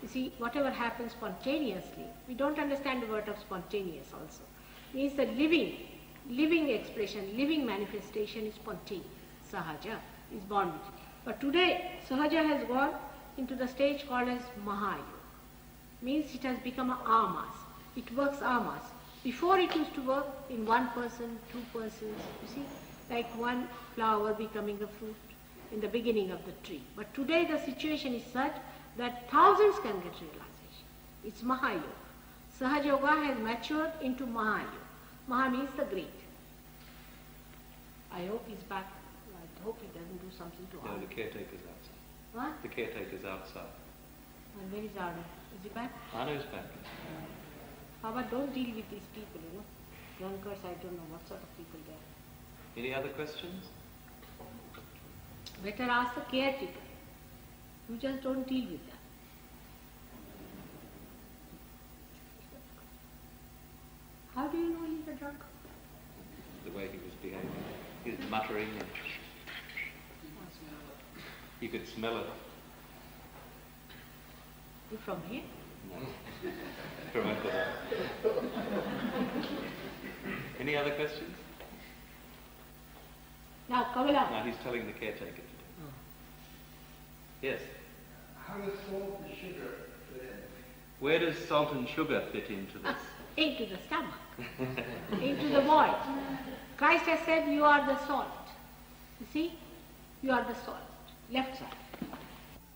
You see, whatever happens spontaneously, we don't understand the word of spontaneous also. Means the living expression, living manifestation is spontaneous. Sahaja is born with it. But today, Sahaja has gone into the stage called as Mahayoga. Means it has become a amas. It works amas. Before it used to work in one person, two persons, you see, like one flower becoming a fruit in the beginning of the tree. But today the situation is such that thousands can get realization. It's Mahayoga. Sahaja Yoga has matured into Mahayoga. Maha means the great. I hope he's back. I hope he doesn't do something to No, Arnold. the caretaker's outside. What? The caretaker's outside. And where is Arnold? Is he back? Arno's back. Baba, don't deal with these people, you know. Drunkards, I don't know what sort of people they are. Any other questions? Better ask the caretaker. You just don't deal with them. How do you know he's a drunkard? The way he was behaving. He was muttering and you could smell it. You from here? No. From over there. Any other questions? Now, come along. No, he's telling the caretaker to do. Yes. How does salt and sugar fit in? Where does salt and sugar fit into this? Into the stomach, into the void. Christ has said, you are the salt. You see? You are the salt. Left side.